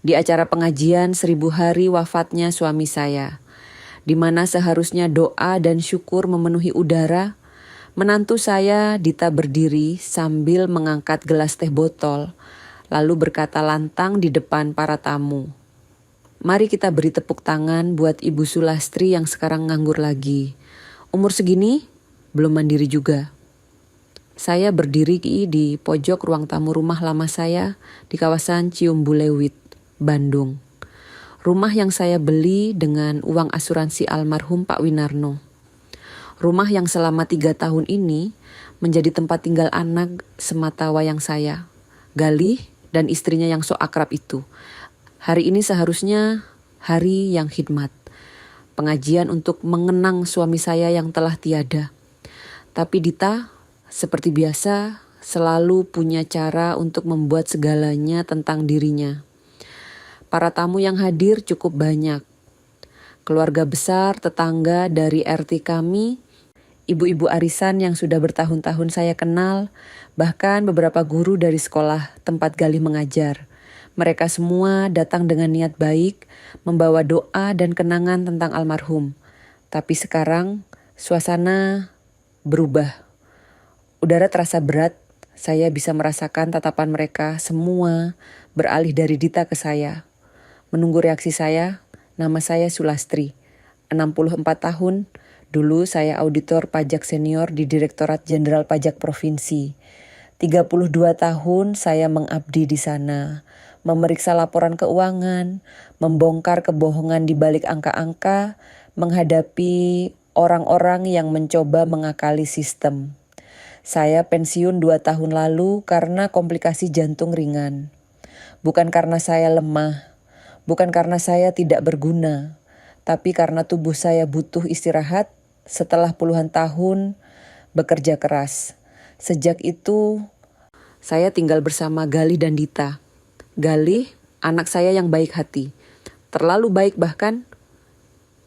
Di acara pengajian 1000 hari wafatnya suami saya, di mana seharusnya doa dan syukur memenuhi udara, menantu saya Dita berdiri sambil mengangkat gelas teh botol, lalu berkata lantang di depan para tamu. Mari kita beri tepuk tangan buat Ibu Sulastri yang sekarang nganggur lagi. Umur segini, belum mandiri juga. Saya berdiri di pojok ruang tamu rumah lama saya di kawasan Ciumbuleuit, Bandung. Rumah yang saya beli dengan uang asuransi almarhum Pak Winarno. Rumah yang selama 3 tahun ini menjadi tempat tinggal anak semata wayang saya, Galih dan istrinya yang sok akrab itu. Hari ini seharusnya hari yang khidmat. Pengajian untuk mengenang suami saya yang telah tiada. Tapi Dita, seperti biasa, selalu punya cara untuk membuat segalanya tentang dirinya. Para tamu yang hadir cukup banyak. Keluarga besar, tetangga dari RT kami, ibu-ibu arisan yang sudah bertahun-tahun saya kenal, bahkan beberapa guru dari sekolah tempat Galih mengajar. Mereka semua datang dengan niat baik, membawa doa dan kenangan tentang almarhum. Tapi sekarang suasana berubah. Udara terasa berat, saya bisa merasakan tatapan mereka semua beralih dari Dita ke saya. Menunggu reaksi saya, nama saya Sulastri, 64 tahun, dulu saya auditor pajak senior di Direktorat Jenderal Pajak Provinsi. 32 tahun saya mengabdi di sana, memeriksa laporan keuangan, membongkar kebohongan di balik angka-angka, menghadapi orang-orang yang mencoba mengakali sistem. Saya pensiun 2 tahun lalu karena komplikasi jantung ringan. Bukan karena saya lemah, bukan karena saya tidak berguna, tapi karena tubuh saya butuh istirahat setelah puluhan tahun bekerja keras. Sejak itu, saya tinggal bersama Galih dan Dita. Galih, anak saya yang baik hati. Terlalu baik bahkan.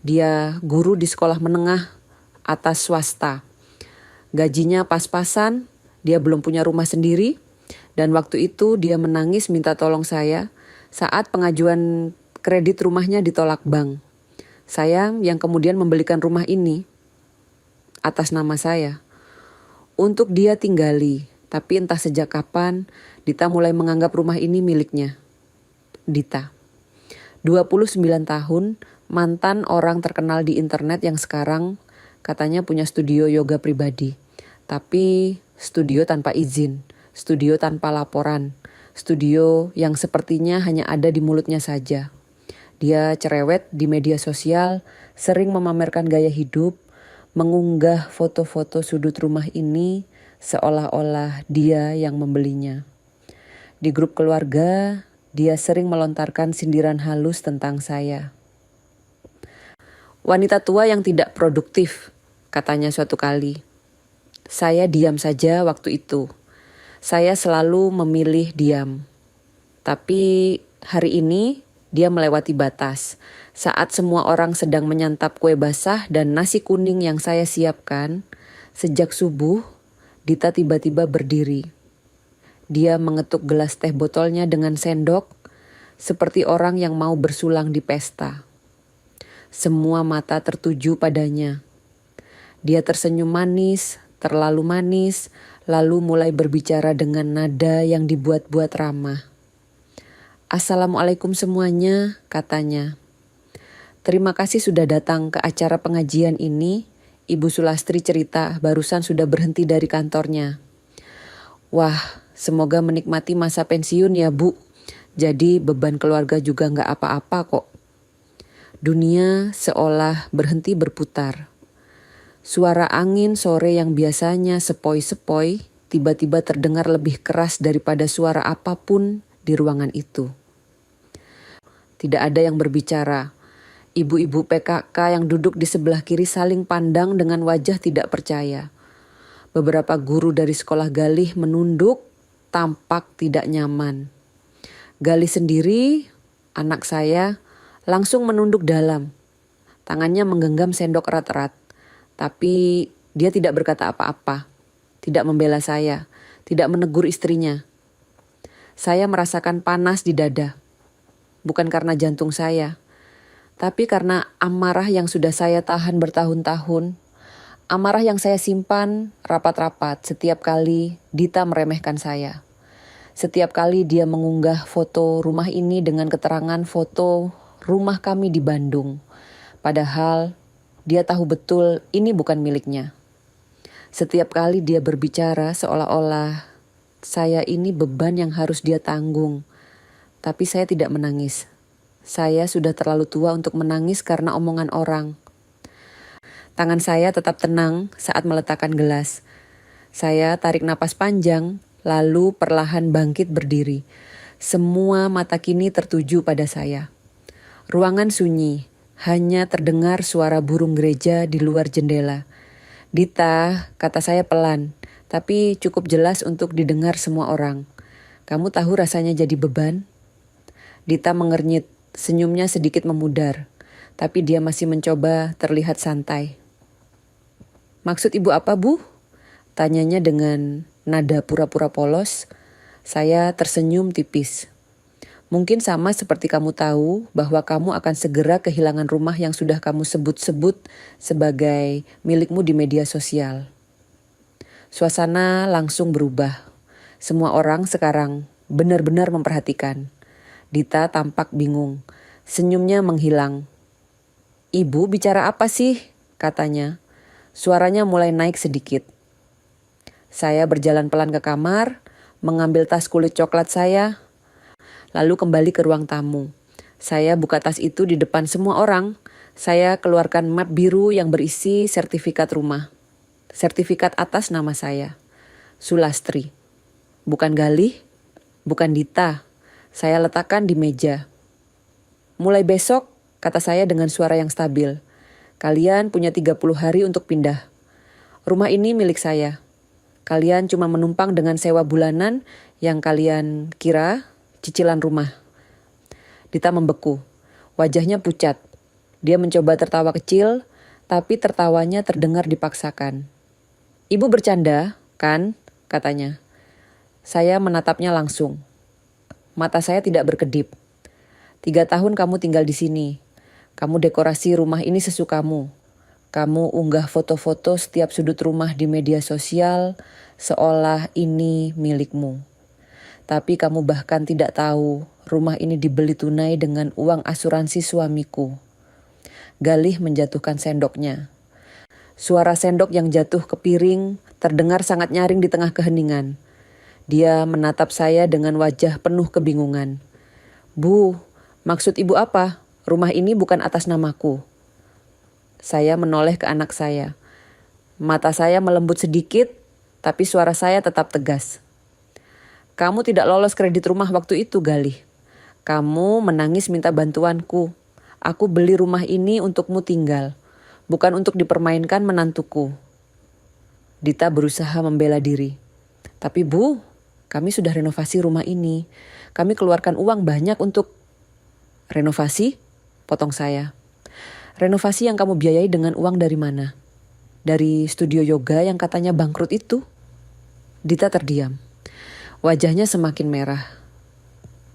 Dia guru di sekolah menengah atas swasta. Gajinya pas-pasan, dia belum punya rumah sendiri. Dan waktu itu dia menangis minta tolong saya saat pengajuan kredit rumahnya ditolak bank. Saya yang kemudian membelikan rumah ini atas nama saya untuk dia tinggali. Tapi entah sejak kapan Dita mulai menganggap rumah ini miliknya. Dita, 29 tahun, mantan orang terkenal di internet yang sekarang katanya punya studio yoga pribadi. Tapi studio tanpa izin, studio tanpa laporan, studio yang sepertinya hanya ada di mulutnya saja. Dia cerewet di media sosial, sering memamerkan gaya hidup, mengunggah foto-foto sudut rumah ini seolah-olah dia yang membelinya. Di grup keluarga, dia sering melontarkan sindiran halus tentang saya. Wanita tua yang tidak produktif, katanya suatu kali. Saya diam saja waktu itu. Saya selalu memilih diam. Tapi hari ini dia melewati batas. Saat semua orang sedang menyantap kue basah dan nasi kuning yang saya siapkan, sejak subuh, Dita tiba-tiba berdiri. Dia mengetuk gelas teh botolnya dengan sendok, seperti orang yang mau bersulang di pesta. Semua mata tertuju padanya. Dia tersenyum manis, terlalu manis, lalu mulai berbicara dengan nada yang dibuat-buat ramah. Assalamualaikum semuanya, katanya. Terima kasih sudah datang ke acara pengajian ini. Ibu Sulastri cerita barusan sudah berhenti dari kantornya. Wah, semoga menikmati masa pensiun ya Bu. Jadi beban keluarga juga gak apa-apa kok. Dunia seolah berhenti berputar. Suara angin sore yang biasanya sepoi-sepoi tiba-tiba terdengar lebih keras daripada suara apapun di ruangan itu. Tidak ada yang berbicara. Ibu-ibu PKK yang duduk di sebelah kiri saling pandang dengan wajah tidak percaya. Beberapa guru dari sekolah Galih menunduk, tampak tidak nyaman. Galih sendiri, anak saya, langsung menunduk dalam. Tangannya menggenggam sendok erat-erat. Tapi dia tidak berkata apa-apa. Tidak membela saya. Tidak menegur istrinya. Saya merasakan panas di dada. bukan karena jantung saya, tapi karena amarah yang sudah saya tahan bertahun-tahun, amarah yang saya simpan rapat-rapat setiap kali Dita meremehkan saya. Setiap kali dia mengunggah foto rumah ini dengan keterangan foto rumah kami di Bandung. Padahal dia tahu betul ini bukan miliknya. Setiap kali dia berbicara seolah-olah saya ini beban yang harus dia tanggung. Tapi saya tidak menangis. Saya sudah terlalu tua untuk menangis karena omongan orang. Tangan saya tetap tenang saat meletakkan gelas. Saya tarik napas panjang, lalu perlahan bangkit berdiri. Semua mata kini tertuju pada saya. Ruangan sunyi, hanya terdengar suara burung gereja di luar jendela. Dita, kata saya pelan, tapi cukup jelas untuk didengar semua orang. Kamu tahu rasanya jadi beban? Dita mengernyit, senyumnya sedikit memudar, tapi dia masih mencoba terlihat santai. Maksud ibu apa, Bu? Tanyanya dengan nada pura-pura polos. Saya tersenyum tipis. Mungkin sama seperti kamu tahu bahwa kamu akan segera kehilangan rumah yang sudah kamu sebut-sebut sebagai milikmu di media sosial. Suasana langsung berubah. Semua orang sekarang benar-benar memperhatikan. Dita tampak bingung. Senyumnya menghilang. Ibu bicara apa sih? Katanya. Suaranya mulai naik sedikit. Saya berjalan pelan ke kamar, mengambil tas kulit coklat saya, lalu kembali ke ruang tamu. Saya buka tas itu di depan semua orang. Saya keluarkan map biru yang berisi sertifikat rumah. Sertifikat atas nama saya. Sulastri. Bukan Galih, bukan Dita. Saya letakkan di meja. Mulai besok, kata saya dengan suara yang stabil. Kalian punya 30 hari untuk pindah. Rumah ini milik saya. Kalian cuma menumpang dengan sewa bulanan yang kalian kira cicilan rumah. Dita membeku. Wajahnya pucat. Dia mencoba tertawa kecil, tapi tertawanya terdengar dipaksakan. Ibu bercanda, kan? Katanya. Saya menatapnya langsung. Mata saya tidak berkedip. 3 tahun kamu tinggal di sini. Kamu dekorasi rumah ini sesukamu. Kamu unggah foto-foto setiap sudut rumah di media sosial seolah ini milikmu. Tapi kamu bahkan tidak tahu rumah ini dibeli tunai dengan uang asuransi suamiku. Galih menjatuhkan sendoknya. Suara sendok yang jatuh ke piring terdengar sangat nyaring di tengah keheningan. Dia menatap saya dengan wajah penuh kebingungan. Bu, maksud ibu apa? Rumah ini bukan atas namaku. Saya menoleh ke anak saya. Mata saya melembut sedikit, tapi suara saya tetap tegas. Kamu tidak lolos kredit rumah waktu itu, Galih. Kamu menangis minta bantuanku. Aku beli rumah ini untukmu tinggal, bukan untuk dipermainkan menantuku. Dita berusaha membela diri. Tapi Bu, kami sudah renovasi rumah ini. Kami keluarkan uang banyak untuk renovasi, potong saya. Renovasi yang kamu biayai dengan uang dari mana? Dari studio yoga yang katanya bangkrut itu? Dita terdiam. Wajahnya semakin merah.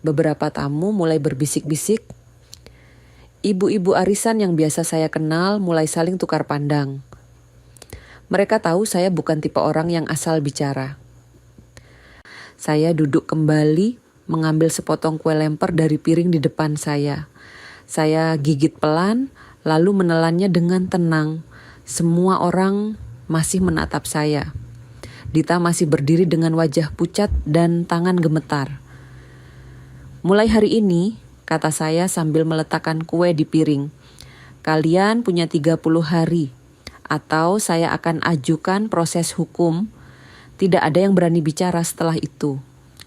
Beberapa tamu mulai berbisik-bisik. Ibu-ibu arisan yang biasa saya kenal mulai saling tukar pandang. Mereka tahu saya bukan tipe orang yang asal bicara. Saya duduk kembali, mengambil sepotong kue lemper dari piring di depan saya. Saya gigit pelan, lalu menelannya dengan tenang. Semua orang masih menatap saya. Dita masih berdiri dengan wajah pucat dan tangan gemetar. Mulai hari ini, kata saya sambil meletakkan kue di piring, kalian punya 30 hari, atau saya akan ajukan proses hukum. Tidak ada yang berani bicara setelah itu.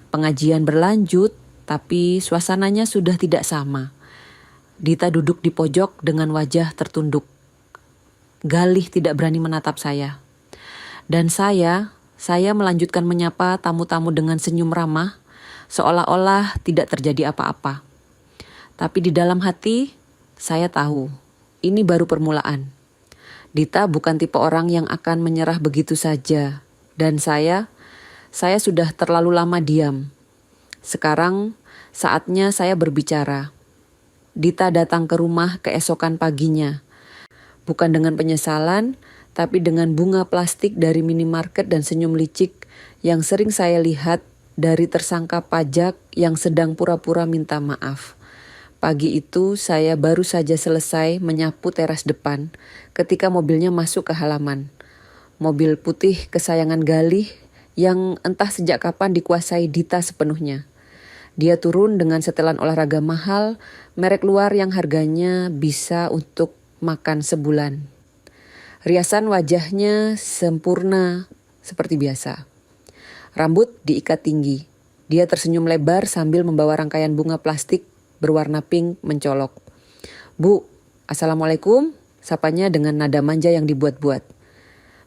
Pengajian berlanjut, tapi suasananya sudah tidak sama. Dita duduk di pojok dengan wajah tertunduk. Galih tidak berani menatap saya. Dan saya melanjutkan menyapa tamu-tamu dengan senyum ramah, seolah-olah tidak terjadi apa-apa. Tapi di dalam hati, saya tahu, ini baru permulaan. Dita bukan tipe orang yang akan menyerah begitu saja. Dan saya sudah terlalu lama diam. Sekarang saatnya saya berbicara. Dita datang ke rumah keesokan paginya. Bukan dengan penyesalan, tapi dengan bunga plastik dari minimarket dan senyum licik yang sering saya lihat dari tersangka pajak yang sedang pura-pura minta maaf. Pagi itu saya baru saja selesai menyapu teras depan ketika mobilnya masuk ke halaman. Mobil putih kesayangan Galih yang entah sejak kapan dikuasai Dita sepenuhnya. Dia turun dengan setelan olahraga mahal, merek luar yang harganya bisa untuk makan sebulan. Riasan wajahnya sempurna seperti biasa. Rambut diikat tinggi. Dia tersenyum lebar sambil membawa rangkaian bunga plastik berwarna pink mencolok. "Bu, Assalamualaikum," sapanya dengan nada manja yang dibuat-buat.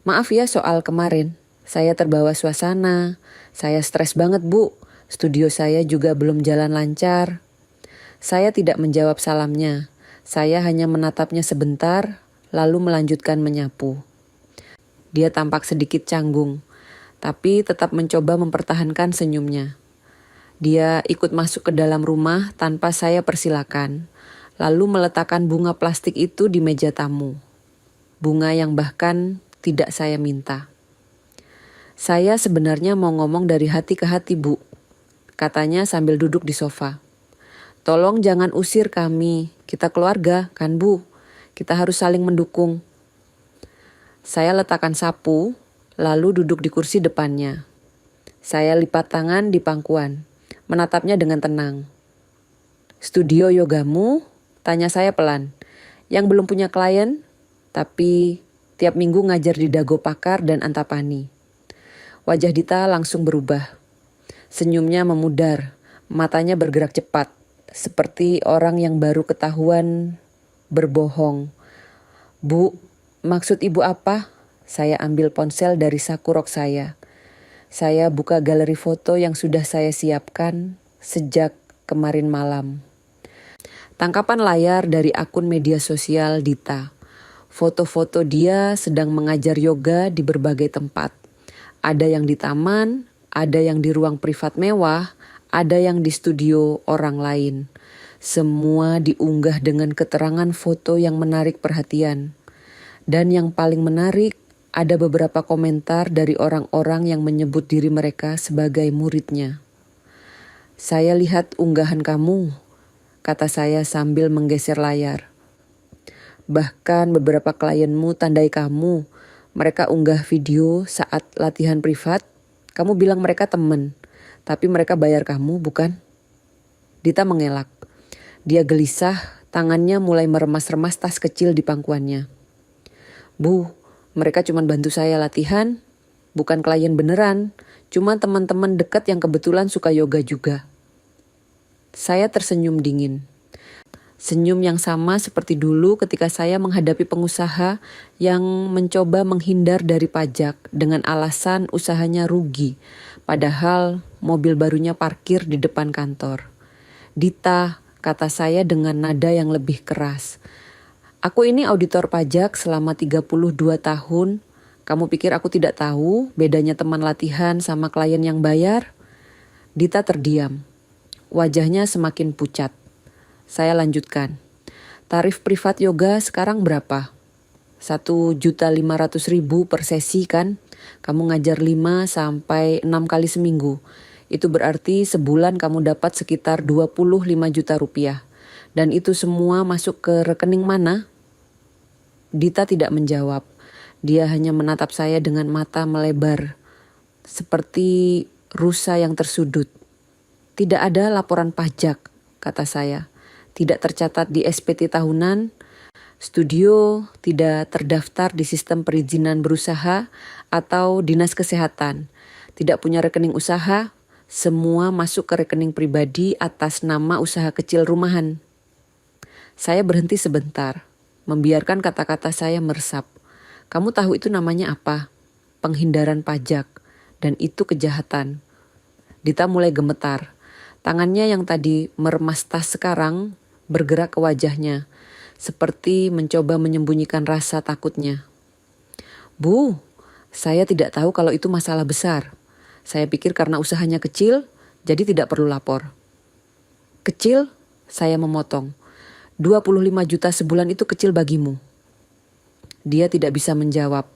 "Maaf ya soal kemarin, saya terbawa suasana. Saya stres banget, Bu. Studio saya juga belum jalan lancar." Saya tidak menjawab salamnya. Saya hanya menatapnya sebentar, lalu melanjutkan menyapu. Dia tampak sedikit canggung, tapi tetap mencoba mempertahankan senyumnya. Dia ikut masuk ke dalam rumah tanpa saya persilakan, lalu meletakkan bunga plastik itu di meja tamu. Bunga yang bahkan tidak saya minta. "Saya sebenarnya mau ngomong dari hati ke hati, Bu," katanya sambil duduk di sofa. "Tolong jangan usir kami, kita keluarga kan Bu, kita harus saling mendukung." Saya letakkan sapu, lalu duduk di kursi depannya. Saya lipat tangan di pangkuan, menatapnya dengan tenang. "Studio yogamu?" tanya saya pelan. "Yang belum punya klien, tapi tiap minggu ngajar di Dago Pakar dan Antapani." Wajah Dita langsung berubah. Senyumnya memudar, matanya bergerak cepat, seperti orang yang baru ketahuan berbohong. "Bu, maksud ibu apa?" Saya ambil ponsel dari saku rok saya. Saya buka galeri foto yang sudah saya siapkan sejak kemarin malam. Tangkapan layar dari akun media sosial Dita. Foto-foto dia sedang mengajar yoga di berbagai tempat. Ada yang di taman, ada yang di ruang privat mewah, ada yang di studio orang lain. Semua diunggah dengan keterangan foto yang menarik perhatian. Dan yang paling menarik, ada beberapa komentar dari orang-orang yang menyebut diri mereka sebagai muridnya. "Saya lihat unggahan kamu," kata saya sambil menggeser layar. "Bahkan beberapa klienmu tandai kamu. Mereka unggah video saat latihan privat. Kamu bilang mereka teman, tapi mereka bayar kamu, bukan?" Dita mengelak. Dia gelisah, tangannya mulai meremas-remas tas kecil di pangkuannya. "Bu, mereka cuma bantu saya latihan, bukan klien beneran, cuma teman-teman dekat yang kebetulan suka yoga juga." Saya tersenyum dingin. Senyum yang sama seperti dulu ketika saya menghadapi pengusaha yang mencoba menghindar dari pajak dengan alasan usahanya rugi, padahal mobil barunya parkir di depan kantor. "Dita," kata saya dengan nada yang lebih keras. "Aku ini auditor pajak selama 32 tahun. Kamu pikir aku tidak tahu bedanya teman latihan sama klien yang bayar?" Dita terdiam. Wajahnya semakin pucat. Saya lanjutkan. "Tarif privat yoga sekarang berapa? 1.500.000 per sesi kan? Kamu ngajar 5 sampai 6 kali seminggu. Itu berarti sebulan kamu dapat sekitar 25 juta rupiah. Dan itu semua masuk ke rekening mana?" Dita tidak menjawab. Dia hanya menatap saya dengan mata melebar, seperti rusa yang tersudut. "Tidak ada laporan pajak," kata saya. "Tidak tercatat di SPT tahunan, studio tidak terdaftar di sistem perizinan berusaha atau dinas kesehatan, tidak punya rekening usaha, semua masuk ke rekening pribadi atas nama usaha kecil rumahan." Saya berhenti sebentar, membiarkan kata-kata saya meresap. "Kamu tahu itu namanya apa? Penghindaran pajak, dan itu kejahatan." Dita mulai gemetar. Tangannya yang tadi meremas tas sekarang bergerak ke wajahnya, seperti mencoba menyembunyikan rasa takutnya. "Bu, saya tidak tahu kalau itu masalah besar. Saya pikir karena usahanya kecil, jadi tidak perlu lapor." "Kecil?" saya memotong. 25 juta sebulan itu kecil bagimu. Dia tidak bisa menjawab.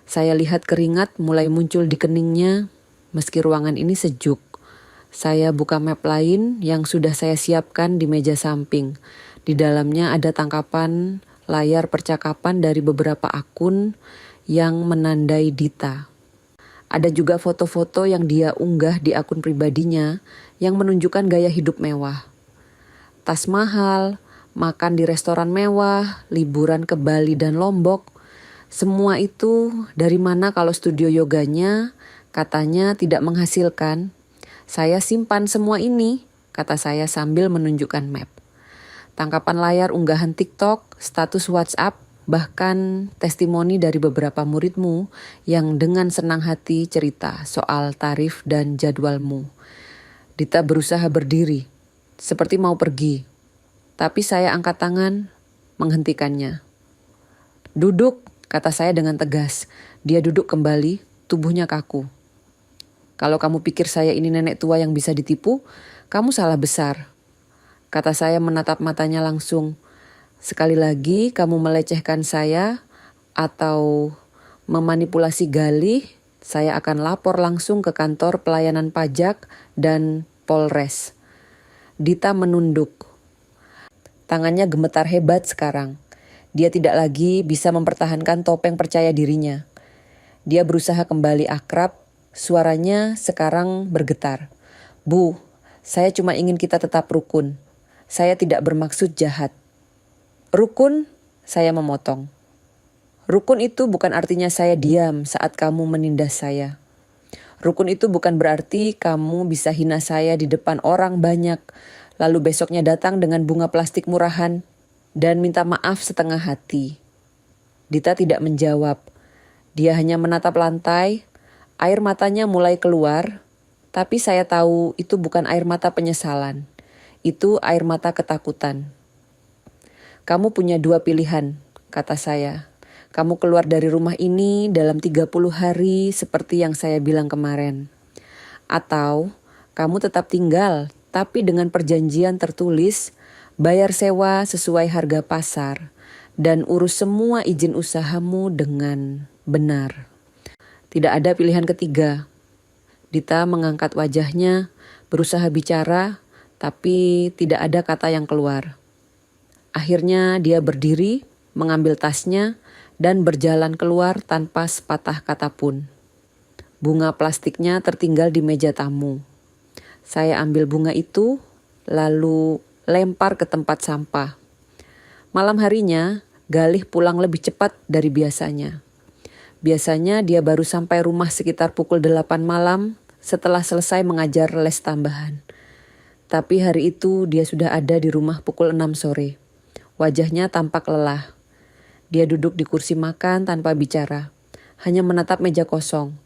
Saya lihat keringat mulai muncul di keningnya meski ruangan ini sejuk. Saya buka map lain yang sudah saya siapkan di meja samping. Di dalamnya ada tangkapan layar percakapan dari beberapa akun yang menandai Dita. Ada juga foto-foto yang dia unggah di akun pribadinya yang menunjukkan gaya hidup mewah. Tas mahal, makan di restoran mewah, liburan ke Bali dan Lombok. Semua itu dari mana kalau studio yoganya katanya tidak menghasilkan? Saya simpan semua ini, kata saya sambil menunjukkan map. Tangkapan layar unggahan TikTok, status WhatsApp, bahkan testimoni dari beberapa muridmu yang dengan senang hati cerita soal tarif dan jadwalmu. Dita berusaha berdiri, seperti mau pergi. Tapi saya angkat tangan, menghentikannya. Duduk, kata saya dengan tegas. Dia duduk kembali, tubuhnya kaku. Kalau kamu pikir saya ini nenek tua yang bisa ditipu, kamu salah besar. Kata saya menatap matanya langsung. Sekali lagi kamu melecehkan saya atau memanipulasi Galih, saya akan lapor langsung ke kantor pelayanan pajak dan Polres. Dita menunduk. Tangannya gemetar hebat sekarang. Dia tidak lagi bisa mempertahankan topeng percaya dirinya. Dia berusaha kembali akrab, suaranya sekarang bergetar. Bu, saya cuma ingin kita tetap rukun. Saya tidak bermaksud jahat. Rukun, saya memotong. Rukun itu bukan artinya saya diam saat kamu menindas saya. Rukun itu bukan berarti kamu bisa hina saya di depan orang banyak, lalu besoknya datang dengan bunga plastik murahan dan minta maaf setengah hati. Dita tidak menjawab. Dia hanya menatap lantai, air matanya mulai keluar, tapi saya tahu itu bukan air mata penyesalan. Itu air mata ketakutan. Kamu punya dua pilihan, kata saya. Kamu keluar dari rumah ini dalam 30 hari seperti yang saya bilang kemarin. Atau kamu tetap tinggal, tapi dengan perjanjian tertulis, bayar sewa sesuai harga pasar, dan urus semua izin usahamu dengan benar. Tidak ada pilihan ketiga. Dita mengangkat wajahnya, berusaha bicara, tapi tidak ada kata yang keluar. Akhirnya dia berdiri, mengambil tasnya, dan berjalan keluar tanpa sepatah kata pun. Bunga plastiknya tertinggal di meja tamu. Saya ambil bunga itu, lalu lempar ke tempat sampah. Malam harinya, Galih pulang lebih cepat dari biasanya. Biasanya dia baru sampai rumah sekitar pukul 8 malam setelah selesai mengajar les tambahan. Tapi hari itu dia sudah ada di rumah pukul 6 sore. Wajahnya tampak lelah. Dia duduk di kursi makan tanpa bicara, hanya menatap meja kosong.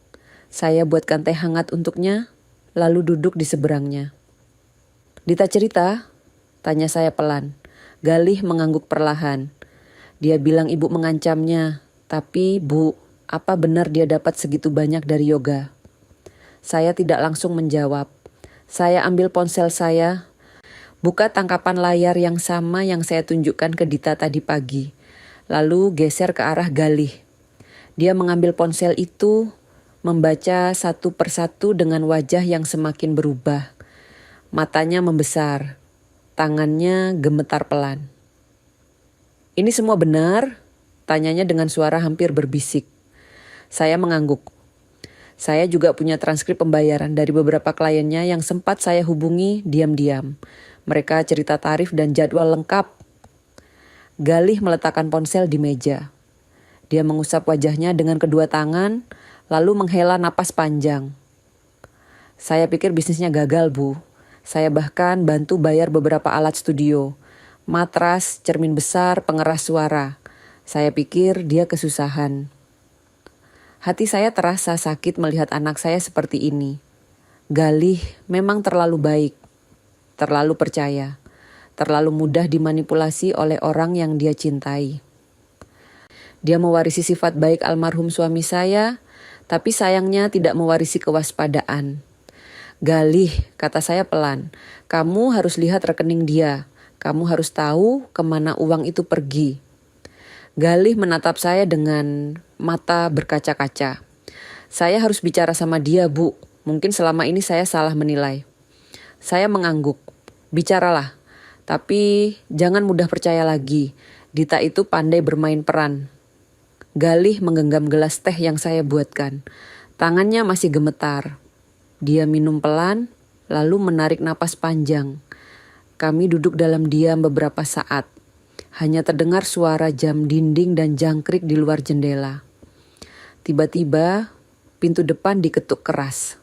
Saya buatkan teh hangat untuknya, lalu duduk di seberangnya. Dita cerita? Tanya saya pelan. Galih mengangguk perlahan. Dia bilang ibu mengancamnya, tapi Bu, apa benar dia dapat segitu banyak dari yoga? Saya tidak langsung menjawab. Saya ambil ponsel saya, buka tangkapan layar yang sama yang saya tunjukkan ke Dita tadi pagi, lalu geser ke arah Galih. Dia mengambil ponsel itu, membaca satu persatu dengan wajah yang semakin berubah. Matanya membesar, tangannya gemetar pelan. Ini semua benar? Tanyanya dengan suara hampir berbisik. Saya mengangguk. Saya juga punya transkrip pembayaran dari beberapa kliennya yang sempat saya hubungi diam-diam. Mereka cerita tarif dan jadwal lengkap. Galih meletakkan ponsel di meja. Dia mengusap wajahnya dengan kedua tangan, lalu menghela napas panjang. Saya pikir bisnisnya gagal, Bu. Saya bahkan bantu bayar beberapa alat studio. Matras, cermin besar, pengeras suara. Saya pikir dia kesusahan. Hati saya terasa sakit melihat anak saya seperti ini. Galih memang terlalu baik, terlalu percaya, terlalu mudah dimanipulasi oleh orang yang dia cintai. Dia mewarisi sifat baik almarhum suami saya, tapi sayangnya tidak mewarisi kewaspadaan. Galih, kata saya pelan, kamu harus lihat rekening dia. Kamu harus tahu kemana uang itu pergi. Galih menatap saya dengan mata berkaca-kaca. Saya harus bicara sama dia, Bu. Mungkin selama ini saya salah menilai. Saya mengangguk. Bicaralah. Tapi jangan mudah percaya lagi. Dita itu pandai bermain peran. Galih menggenggam gelas teh yang saya buatkan. Tangannya masih gemetar. Dia minum pelan, lalu menarik napas panjang. Kami duduk dalam diam beberapa saat. Hanya terdengar suara jam dinding dan jangkrik di luar jendela. Tiba-tiba, pintu depan diketuk keras.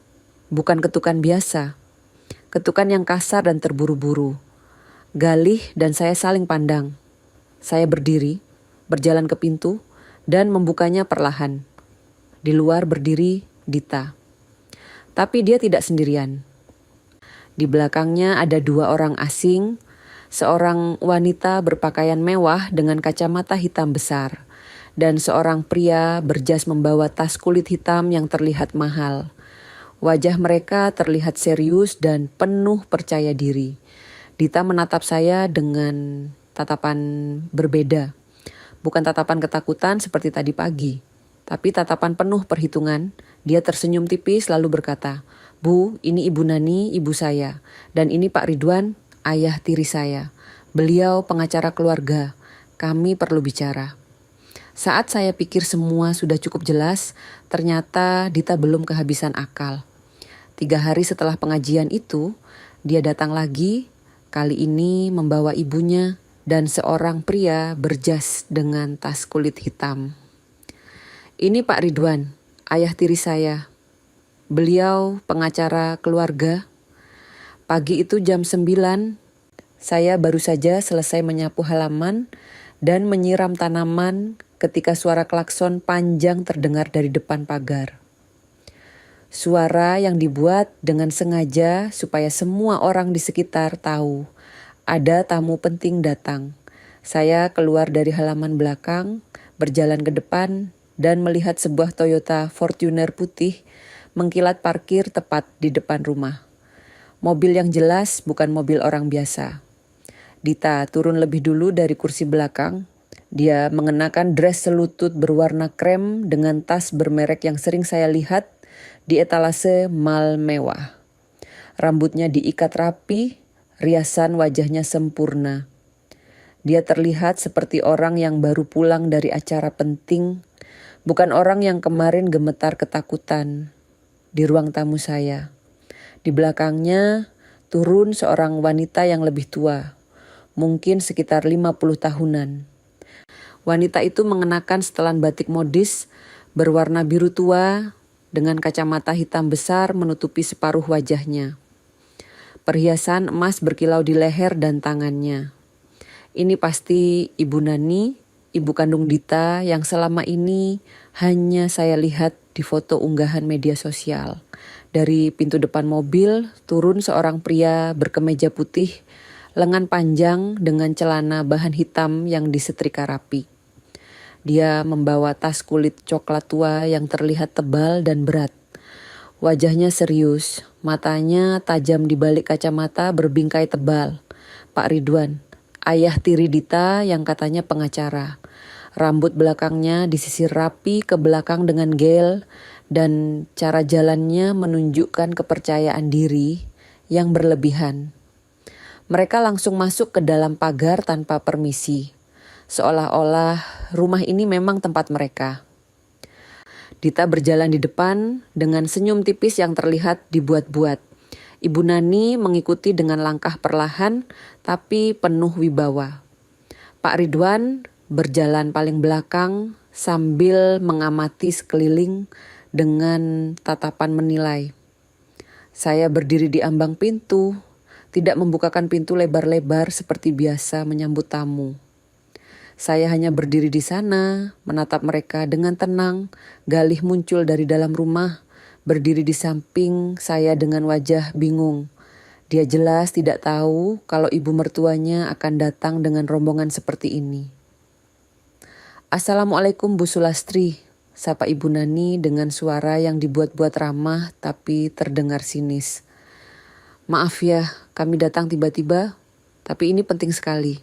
Bukan ketukan biasa. Ketukan yang kasar dan terburu-buru. Galih dan saya saling pandang. Saya berdiri, berjalan ke pintu, dan membukanya perlahan. Di luar berdiri Dita. Tapi dia tidak sendirian. Di belakangnya ada 2 orang asing, seorang wanita berpakaian mewah dengan kacamata hitam besar, dan seorang pria berjas membawa tas kulit hitam yang terlihat mahal. Wajah mereka terlihat serius dan penuh percaya diri. Dita menatap saya dengan tatapan berbeda. Bukan tatapan ketakutan seperti tadi pagi, tapi tatapan penuh perhitungan. Dia tersenyum tipis lalu berkata, "Bu, ini Ibu Nani, ibu saya. Dan ini Pak Ridwan, ayah tiri saya. Beliau pengacara keluarga. Kami perlu bicara." Saat saya pikir semua sudah cukup jelas, ternyata Dita belum kehabisan akal. 3 hari setelah pengajian itu, dia datang lagi, kali ini membawa ibunya dan seorang pria berjas dengan tas kulit hitam. "Ini Pak Ridwan, ayah tiri saya. Beliau pengacara keluarga. Pagi itu jam 9, saya baru saja selesai menyapu halaman dan menyiram tanaman ketika suara klakson panjang terdengar dari depan pagar. Suara yang dibuat dengan sengaja supaya semua orang di sekitar tahu ada tamu penting datang. Saya keluar dari halaman belakang, berjalan ke depan, dan melihat sebuah Toyota Fortuner putih mengkilat parkir tepat di depan rumah. Mobil yang jelas bukan mobil orang biasa. Dita turun lebih dulu dari kursi belakang. Dia mengenakan dress selutut berwarna krem dengan tas bermerek yang sering saya lihat di etalase mal mewah. Rambutnya diikat rapi, riasan wajahnya sempurna. Dia terlihat seperti orang yang baru pulang dari acara penting, bukan orang yang kemarin gemetar ketakutan. Di ruang tamu saya, di belakangnya turun seorang wanita yang lebih tua, mungkin sekitar 50 tahunan. Wanita itu mengenakan setelan batik modis berwarna biru tua dengan kacamata hitam besar menutupi separuh wajahnya. Perhiasan emas berkilau di leher dan tangannya. Ini pasti Ibu Nani, ibu kandung Dita yang selama ini hanya saya lihat di foto unggahan media sosial. Dari pintu depan mobil turun seorang pria berkemeja putih, lengan panjang dengan celana bahan hitam yang disetrika rapi. Dia membawa tas kulit coklat tua yang terlihat tebal dan berat. Wajahnya serius, matanya tajam di balik kacamata berbingkai tebal. Pak Ridwan, ayah tiri Dita yang katanya pengacara. Rambut belakangnya disisir rapi ke belakang dengan gel dan cara jalannya menunjukkan kepercayaan diri yang berlebihan. Mereka langsung masuk ke dalam pagar tanpa permisi. Seolah-olah rumah ini memang tempat mereka. Dita berjalan di depan dengan senyum tipis yang terlihat dibuat-buat. Ibu Nani mengikuti dengan langkah perlahan tapi penuh wibawa. Pak Ridwan berjalan paling belakang sambil mengamati sekeliling dengan tatapan menilai. Saya berdiri di ambang pintu, tidak membukakan pintu lebar-lebar seperti biasa menyambut tamu. Saya hanya berdiri di sana, menatap mereka dengan tenang. Galih muncul dari dalam rumah, berdiri di samping saya dengan wajah bingung. Dia jelas tidak tahu kalau ibu mertuanya akan datang dengan rombongan seperti ini. "Assalamualaikum Bu Sulastri," sapa Ibu Nani dengan suara yang dibuat-buat ramah tapi terdengar sinis. "Maaf ya, kami datang tiba-tiba." Tapi ini penting sekali.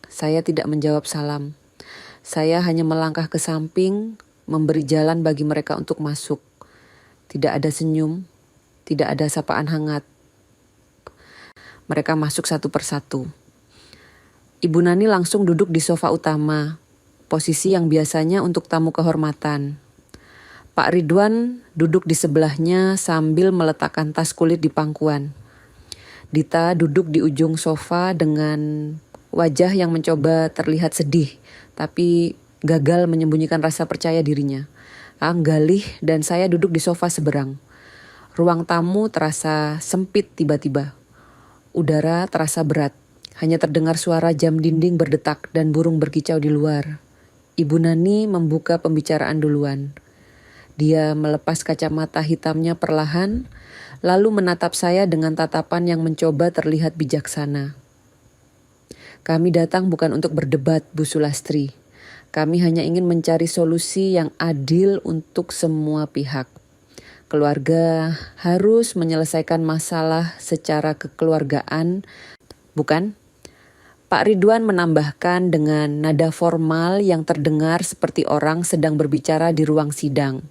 Saya tidak menjawab salam. Saya hanya melangkah ke samping, memberi jalan bagi mereka untuk masuk. Tidak ada senyum, tidak ada sapaan hangat. Mereka masuk satu persatu. Ibu Nani langsung duduk di sofa utama, posisi yang biasanya untuk tamu kehormatan. Pak Ridwan duduk di sebelahnya sambil meletakkan tas kulit di pangkuan. Dita duduk di ujung sofa dengan wajah yang mencoba terlihat sedih, tapi gagal menyembunyikan rasa percaya dirinya. Kang Galih dan saya duduk di sofa seberang. Ruang tamu terasa sempit tiba-tiba. Udara terasa berat. Hanya terdengar suara jam dinding berdetak dan burung berkicau di luar. Ibu Nani membuka pembicaraan duluan. Dia melepas kacamata hitamnya perlahan, lalu menatap saya dengan tatapan yang mencoba terlihat bijaksana. Kami datang bukan untuk berdebat, Bu Sulastri. Kami hanya ingin mencari solusi yang adil untuk semua pihak. Keluarga harus menyelesaikan masalah secara kekeluargaan, bukan? Pak Ridwan menambahkan dengan nada formal yang terdengar seperti orang sedang berbicara di ruang sidang.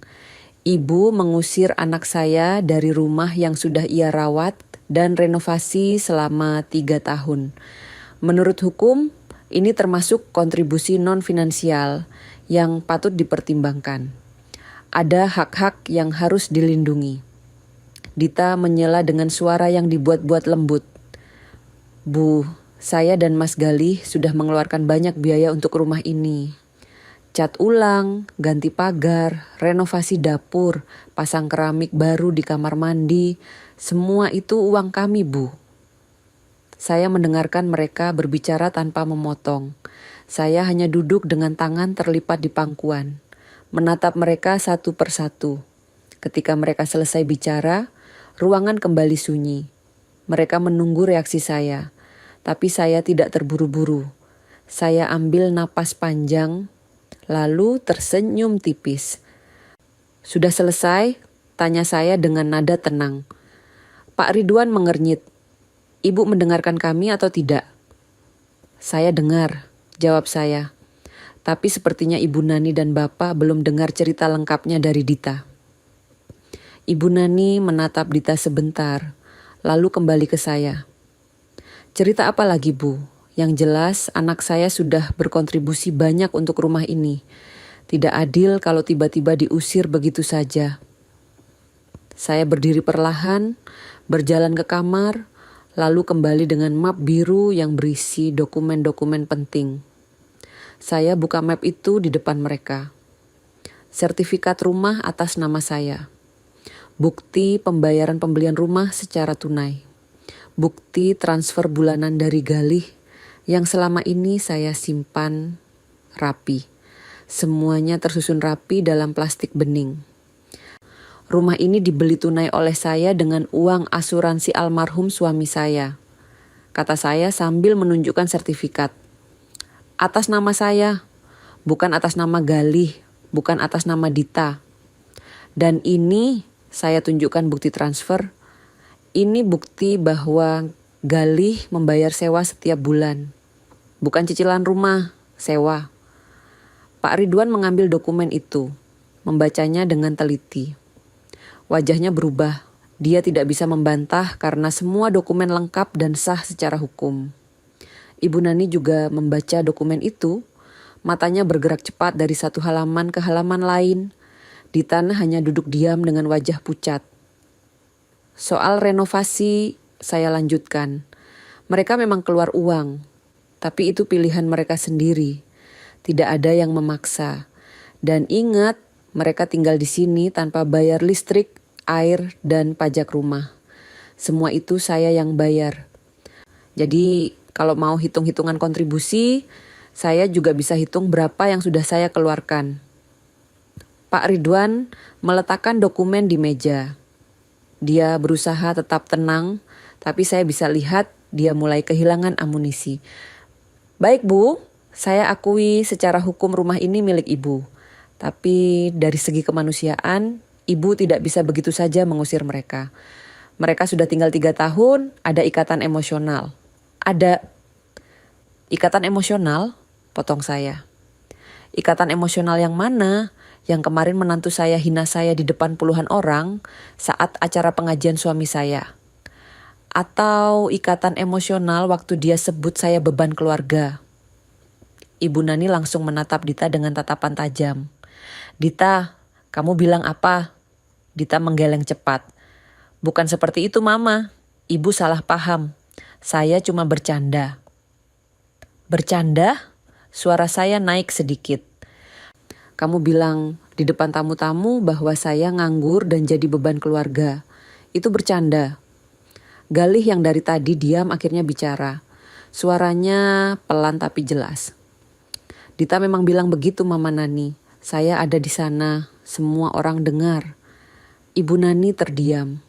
Ibu mengusir anak saya dari rumah yang sudah ia rawat dan renovasi selama 3 tahun. Menurut hukum, ini termasuk kontribusi non-finansial yang patut dipertimbangkan. Ada hak-hak yang harus dilindungi. Dita menyela dengan suara yang dibuat-buat lembut. Bu, saya dan Mas Galih sudah mengeluarkan banyak biaya untuk rumah ini. Cat ulang, ganti pagar, renovasi dapur, pasang keramik baru di kamar mandi, semua itu uang kami, Bu. Saya mendengarkan mereka berbicara tanpa memotong. Saya hanya duduk dengan tangan terlipat di pangkuan, menatap mereka satu persatu. Ketika mereka selesai bicara, ruangan kembali sunyi. Mereka menunggu reaksi saya. Tapi saya tidak terburu-buru. Saya ambil napas panjang, lalu tersenyum tipis. Sudah selesai? Tanya saya dengan nada tenang. Pak Ridwan mengernyit. Ibu mendengarkan kami atau tidak? Saya dengar, jawab saya. Tapi sepertinya Ibu Nani dan Bapak belum dengar cerita lengkapnya dari Dita. Ibu Nani menatap Dita sebentar, lalu kembali ke saya. Cerita apa lagi, Bu? Yang jelas anak saya sudah berkontribusi banyak untuk rumah ini. Tidak adil kalau tiba-tiba diusir begitu saja. Saya berdiri perlahan, berjalan ke kamar, lalu kembali dengan map biru yang berisi dokumen-dokumen penting. Saya buka map itu di depan mereka. Sertifikat rumah atas nama saya. Bukti pembayaran pembelian rumah secara tunai. Bukti transfer bulanan dari Galih yang selama ini saya simpan rapi. Semuanya tersusun rapi dalam plastik bening. Rumah ini dibeli tunai oleh saya dengan uang asuransi almarhum suami saya. Kata saya sambil menunjukkan sertifikat. Atas nama saya, bukan atas nama Galih, bukan atas nama Dita. Dan ini saya tunjukkan bukti transfer. Ini bukti bahwa Galih membayar sewa setiap bulan. Bukan cicilan rumah, sewa. Pak Ridwan mengambil dokumen itu, membacanya dengan teliti. Wajahnya berubah. Dia tidak bisa membantah karena semua dokumen lengkap dan sah secara hukum. Ibu Nani juga membaca dokumen itu. Matanya bergerak cepat dari satu halaman ke halaman lain. Dita hanya duduk diam dengan wajah pucat. Soal renovasi, saya lanjutkan. Mereka memang keluar uang, tapi itu pilihan mereka sendiri. Tidak ada yang memaksa. Dan ingat, mereka tinggal di sini tanpa bayar listrik, air, dan pajak rumah. Semua itu saya yang bayar. Jadi, kalau mau hitung-hitungan kontribusi, saya juga bisa hitung berapa yang sudah saya keluarkan. Pak Ridwan meletakkan dokumen di meja. Dia berusaha tetap tenang, tapi saya bisa lihat dia mulai kehilangan amunisi. Baik, Bu, saya akui secara hukum rumah ini milik Ibu. Tapi dari segi kemanusiaan, Ibu tidak bisa begitu saja mengusir mereka. Mereka sudah tinggal 3 tahun, ada ikatan emosional. Ada ikatan emosional, potong saya. Ikatan emosional yang mana? Yang kemarin menantu saya hina saya di depan puluhan orang saat acara pengajian suami saya. Atau ikatan emosional waktu dia sebut saya beban keluarga. Ibu Nani langsung menatap Dita dengan tatapan tajam. Dita, kamu bilang apa? Dita menggeleng cepat. Bukan seperti itu Mama, Ibu salah paham. Saya cuma bercanda. Bercanda? Suara saya naik sedikit. Kamu bilang di depan tamu-tamu bahwa saya nganggur dan jadi beban keluarga. Itu bercanda. Galih yang dari tadi diam akhirnya bicara. Suaranya pelan tapi jelas. Dita memang bilang begitu Mama Nani. Saya ada di sana, semua orang dengar. Ibu Nani terdiam.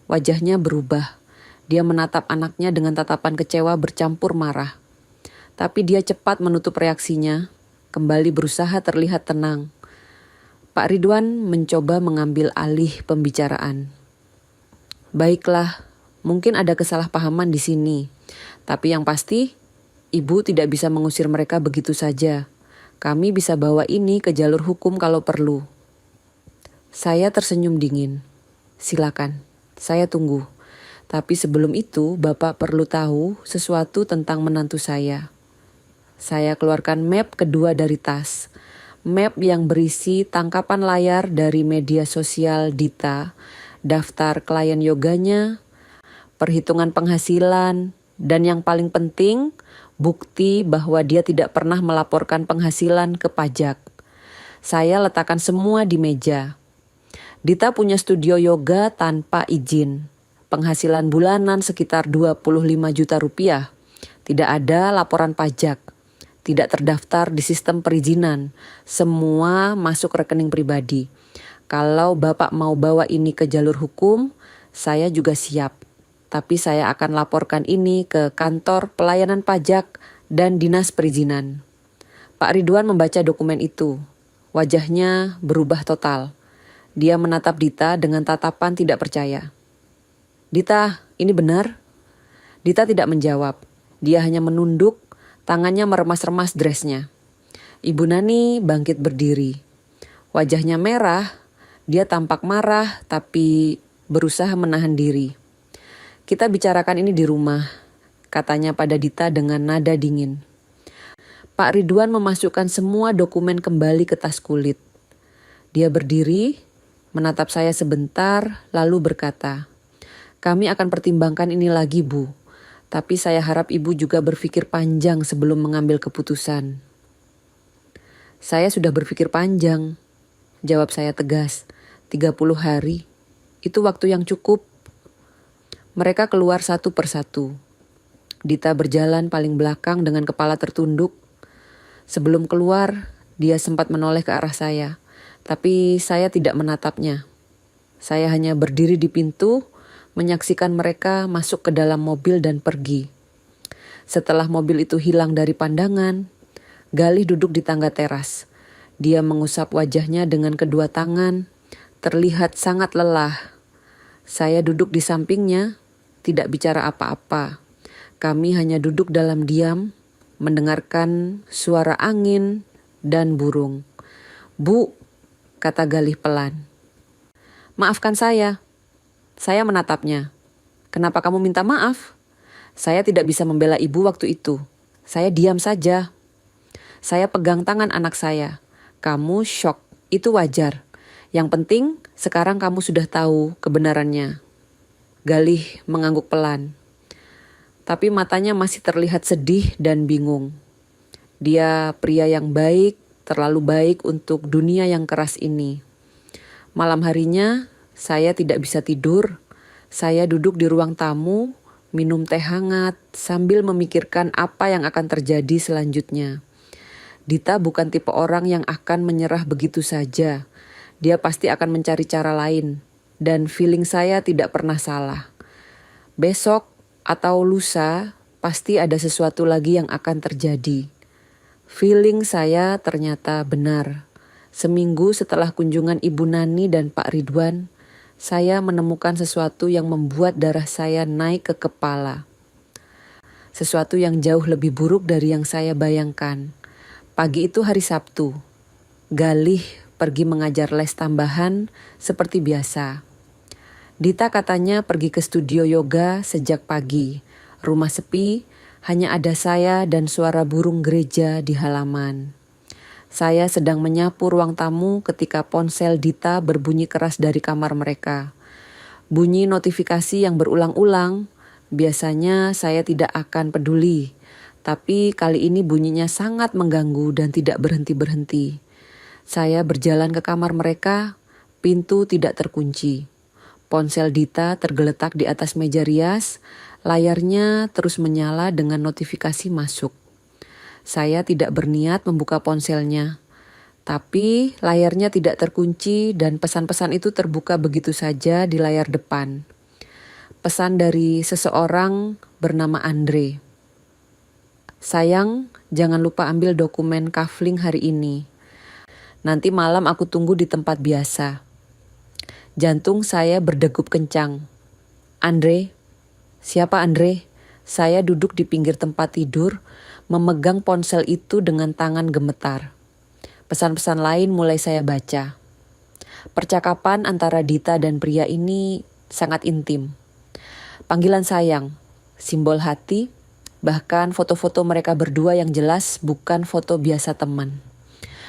Wajahnya berubah. Dia menatap anaknya dengan tatapan kecewa bercampur marah. Tapi dia cepat menutup reaksinya, kembali berusaha terlihat tenang. Pak Ridwan mencoba mengambil alih pembicaraan. Baiklah, mungkin ada kesalahpahaman di sini. Tapi yang pasti, Ibu tidak bisa mengusir mereka begitu saja. Kami bisa bawa ini ke jalur hukum kalau perlu. Saya tersenyum dingin. Silakan, saya tunggu. Tapi sebelum itu, Bapak perlu tahu sesuatu tentang menantu saya. Saya keluarkan map kedua dari tas. Map yang berisi tangkapan layar dari media sosial Dita, daftar klien yoganya, perhitungan penghasilan, dan yang paling penting, bukti bahwa dia tidak pernah melaporkan penghasilan ke pajak. Saya letakkan semua di meja. Dita punya studio yoga tanpa izin. Penghasilan bulanan sekitar 25 juta rupiah. Tidak ada laporan pajak. Tidak terdaftar di sistem perizinan. Semua masuk rekening pribadi. Kalau Bapak mau bawa ini ke jalur hukum, saya juga siap. Tapi saya akan laporkan ini ke kantor pelayanan pajak dan dinas perizinan. Pak Ridwan membaca dokumen itu. Wajahnya berubah total. Dia menatap Dita dengan tatapan tidak percaya. Dita, ini benar? Dita tidak menjawab. Dia hanya menunduk, tangannya meremas-remas dresnya. Ibu Nani bangkit berdiri. Wajahnya merah, dia tampak marah tapi berusaha menahan diri. Kita bicarakan ini di rumah, katanya pada Dita dengan nada dingin. Pak Ridwan memasukkan semua dokumen kembali ke tas kulit. Dia berdiri, menatap saya sebentar, lalu berkata, kami akan pertimbangkan ini lagi, Bu. Tapi saya harap Ibu juga berpikir panjang sebelum mengambil keputusan. Saya sudah berpikir panjang, jawab saya tegas. 30 hari, itu waktu yang cukup. Mereka keluar satu persatu. Dita berjalan paling belakang dengan kepala tertunduk. Sebelum keluar, dia sempat menoleh ke arah saya. Tapi saya tidak menatapnya. Saya hanya berdiri di pintu, menyaksikan mereka masuk ke dalam mobil dan pergi. Setelah mobil itu hilang dari pandangan, Galih duduk di tangga teras. Dia mengusap wajahnya dengan kedua tangan, terlihat sangat lelah. Saya duduk di sampingnya, tidak bicara apa-apa. Kami hanya duduk dalam diam, mendengarkan suara angin dan burung. Bu, kata Galih pelan. Maafkan saya menatapnya. Kenapa kamu minta maaf? Saya tidak bisa membela ibu waktu itu. Saya diam saja. Saya pegang tangan anak saya. Kamu shock, itu wajar. Yang penting sekarang kamu sudah tahu kebenarannya. Galih mengangguk pelan. Tapi matanya masih terlihat sedih dan bingung. Dia pria yang baik, terlalu baik untuk dunia yang keras ini. Malam harinya saya tidak bisa tidur. Saya duduk di ruang tamu, minum teh hangat sambil memikirkan apa yang akan terjadi selanjutnya. Dita bukan tipe orang yang akan menyerah begitu saja. Dia pasti akan mencari cara lain. Dan feeling saya tidak pernah salah. Besok atau lusa pasti ada sesuatu lagi yang akan terjadi. Feeling saya ternyata benar. Seminggu setelah kunjungan Ibu Nani dan Pak Ridwan, saya menemukan sesuatu yang membuat darah saya naik ke kepala. Sesuatu yang jauh lebih buruk dari yang saya bayangkan. Pagi itu hari Sabtu. Galih pergi mengajar les tambahan seperti biasa. Dita katanya pergi ke studio yoga sejak pagi. Rumah sepi, hanya ada saya dan suara burung gereja di halaman. Saya sedang menyapu ruang tamu ketika ponsel Dita berbunyi keras dari kamar mereka. Bunyi notifikasi yang berulang-ulang. Biasanya saya tidak akan peduli, tapi kali ini bunyinya sangat mengganggu dan tidak berhenti-berhenti. Saya berjalan ke kamar mereka, pintu tidak terkunci. Ponsel Dita tergeletak di atas meja rias, layarnya terus menyala dengan notifikasi masuk. Saya tidak berniat membuka ponselnya, tapi layarnya tidak terkunci dan pesan-pesan itu terbuka begitu saja di layar depan. Pesan dari seseorang bernama Andre. Sayang, jangan lupa ambil dokumen kafling hari ini. Nanti malam aku tunggu di tempat biasa. Jantung saya berdegup kencang. Andre? Siapa Andre? Saya duduk di pinggir tempat tidur, memegang ponsel itu dengan tangan gemetar. Pesan-pesan lain mulai saya baca. Percakapan antara Dita dan pria ini sangat intim. Panggilan sayang, simbol hati, bahkan foto-foto mereka berdua yang jelas bukan foto biasa teman.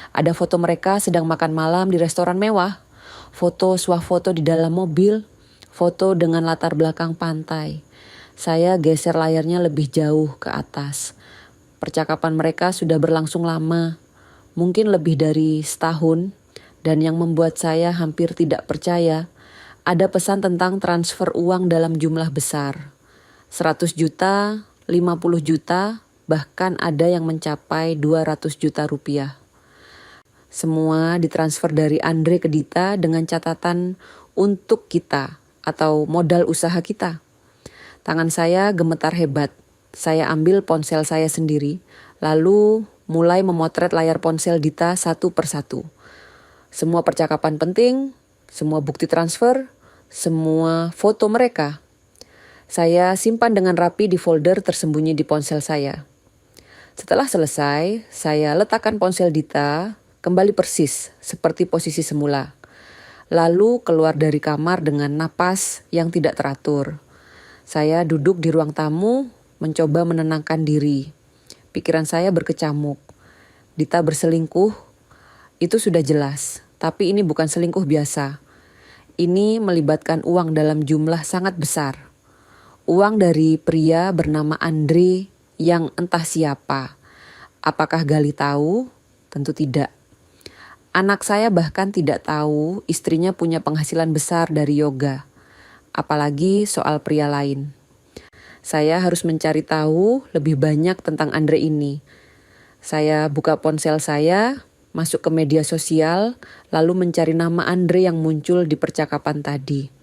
Ada foto mereka sedang makan malam di restoran mewah. Foto swafoto di dalam mobil, foto dengan latar belakang pantai. Saya geser layarnya lebih jauh ke atas. Percakapan mereka sudah berlangsung lama, mungkin lebih dari setahun, dan yang membuat saya hampir tidak percaya, ada pesan tentang transfer uang dalam jumlah besar. 100 juta, 50 juta, bahkan ada yang mencapai 200 juta rupiah. Semua ditransfer dari Andre ke Dita dengan catatan untuk kita atau modal usaha kita. Tangan saya gemetar hebat. Saya ambil ponsel saya sendiri, lalu mulai memotret layar ponsel Dita satu persatu. Semua percakapan penting, semua bukti transfer, semua foto mereka. Saya simpan dengan rapi di folder tersembunyi di ponsel saya. Setelah selesai, saya letakkan ponsel Dita kembali persis seperti posisi semula. Lalu keluar dari kamar dengan napas yang tidak teratur. Saya duduk di ruang tamu, mencoba menenangkan diri. Pikiran saya berkecamuk. Dita berselingkuh, itu sudah jelas. Tapi ini bukan selingkuh biasa. Ini melibatkan uang dalam jumlah sangat besar. Uang dari pria bernama Andre yang entah siapa. Apakah Gali tahu? Tentu tidak. Anak saya bahkan tidak tahu istrinya punya penghasilan besar dari yoga. Apalagi soal pria lain. Saya harus mencari tahu lebih banyak tentang Andre ini. Saya buka ponsel saya, masuk ke media sosial, lalu mencari nama Andre yang muncul di percakapan tadi.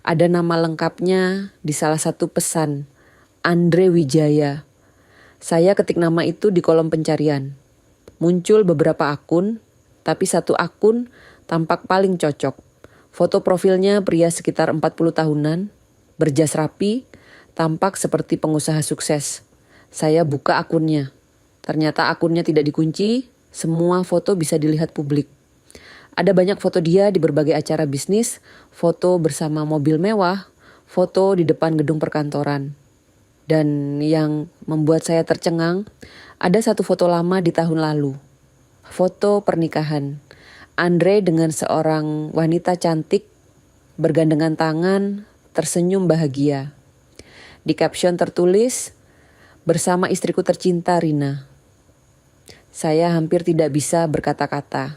Ada nama lengkapnya di salah satu pesan, Andre Wijaya. Saya ketik nama itu di kolom pencarian. Muncul beberapa akun, tapi satu akun tampak paling cocok. Foto profilnya pria sekitar 40 tahunan, berjas rapi, tampak seperti pengusaha sukses. Saya buka akunnya. Ternyata akunnya tidak dikunci, semua foto bisa dilihat publik. Ada banyak foto dia di berbagai acara bisnis, foto bersama mobil mewah, foto di depan gedung perkantoran. Dan yang membuat saya tercengang, ada satu foto lama di tahun lalu. Foto pernikahan. Andre dengan seorang wanita cantik, bergandengan tangan, tersenyum bahagia. Di caption tertulis, bersama istriku tercinta Rina. Saya hampir tidak bisa berkata-kata.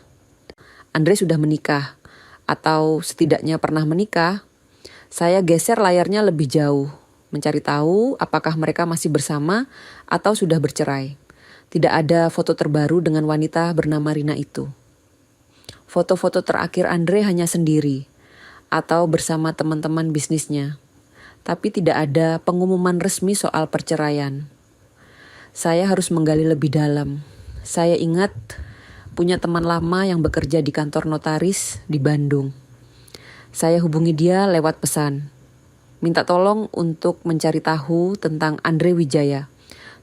Andre sudah menikah, atau setidaknya pernah menikah. Saya geser layarnya lebih jauh, mencari tahu apakah mereka masih bersama atau sudah bercerai. Tidak ada foto terbaru dengan wanita bernama Rina itu. Foto-foto terakhir Andre hanya sendiri, atau bersama teman-teman bisnisnya. Tapi tidak ada pengumuman resmi soal perceraian. Saya harus menggali lebih dalam. Saya ingat punya teman lama yang bekerja di kantor notaris di Bandung. Saya hubungi dia lewat pesan. Minta tolong untuk mencari tahu tentang Andre Wijaya.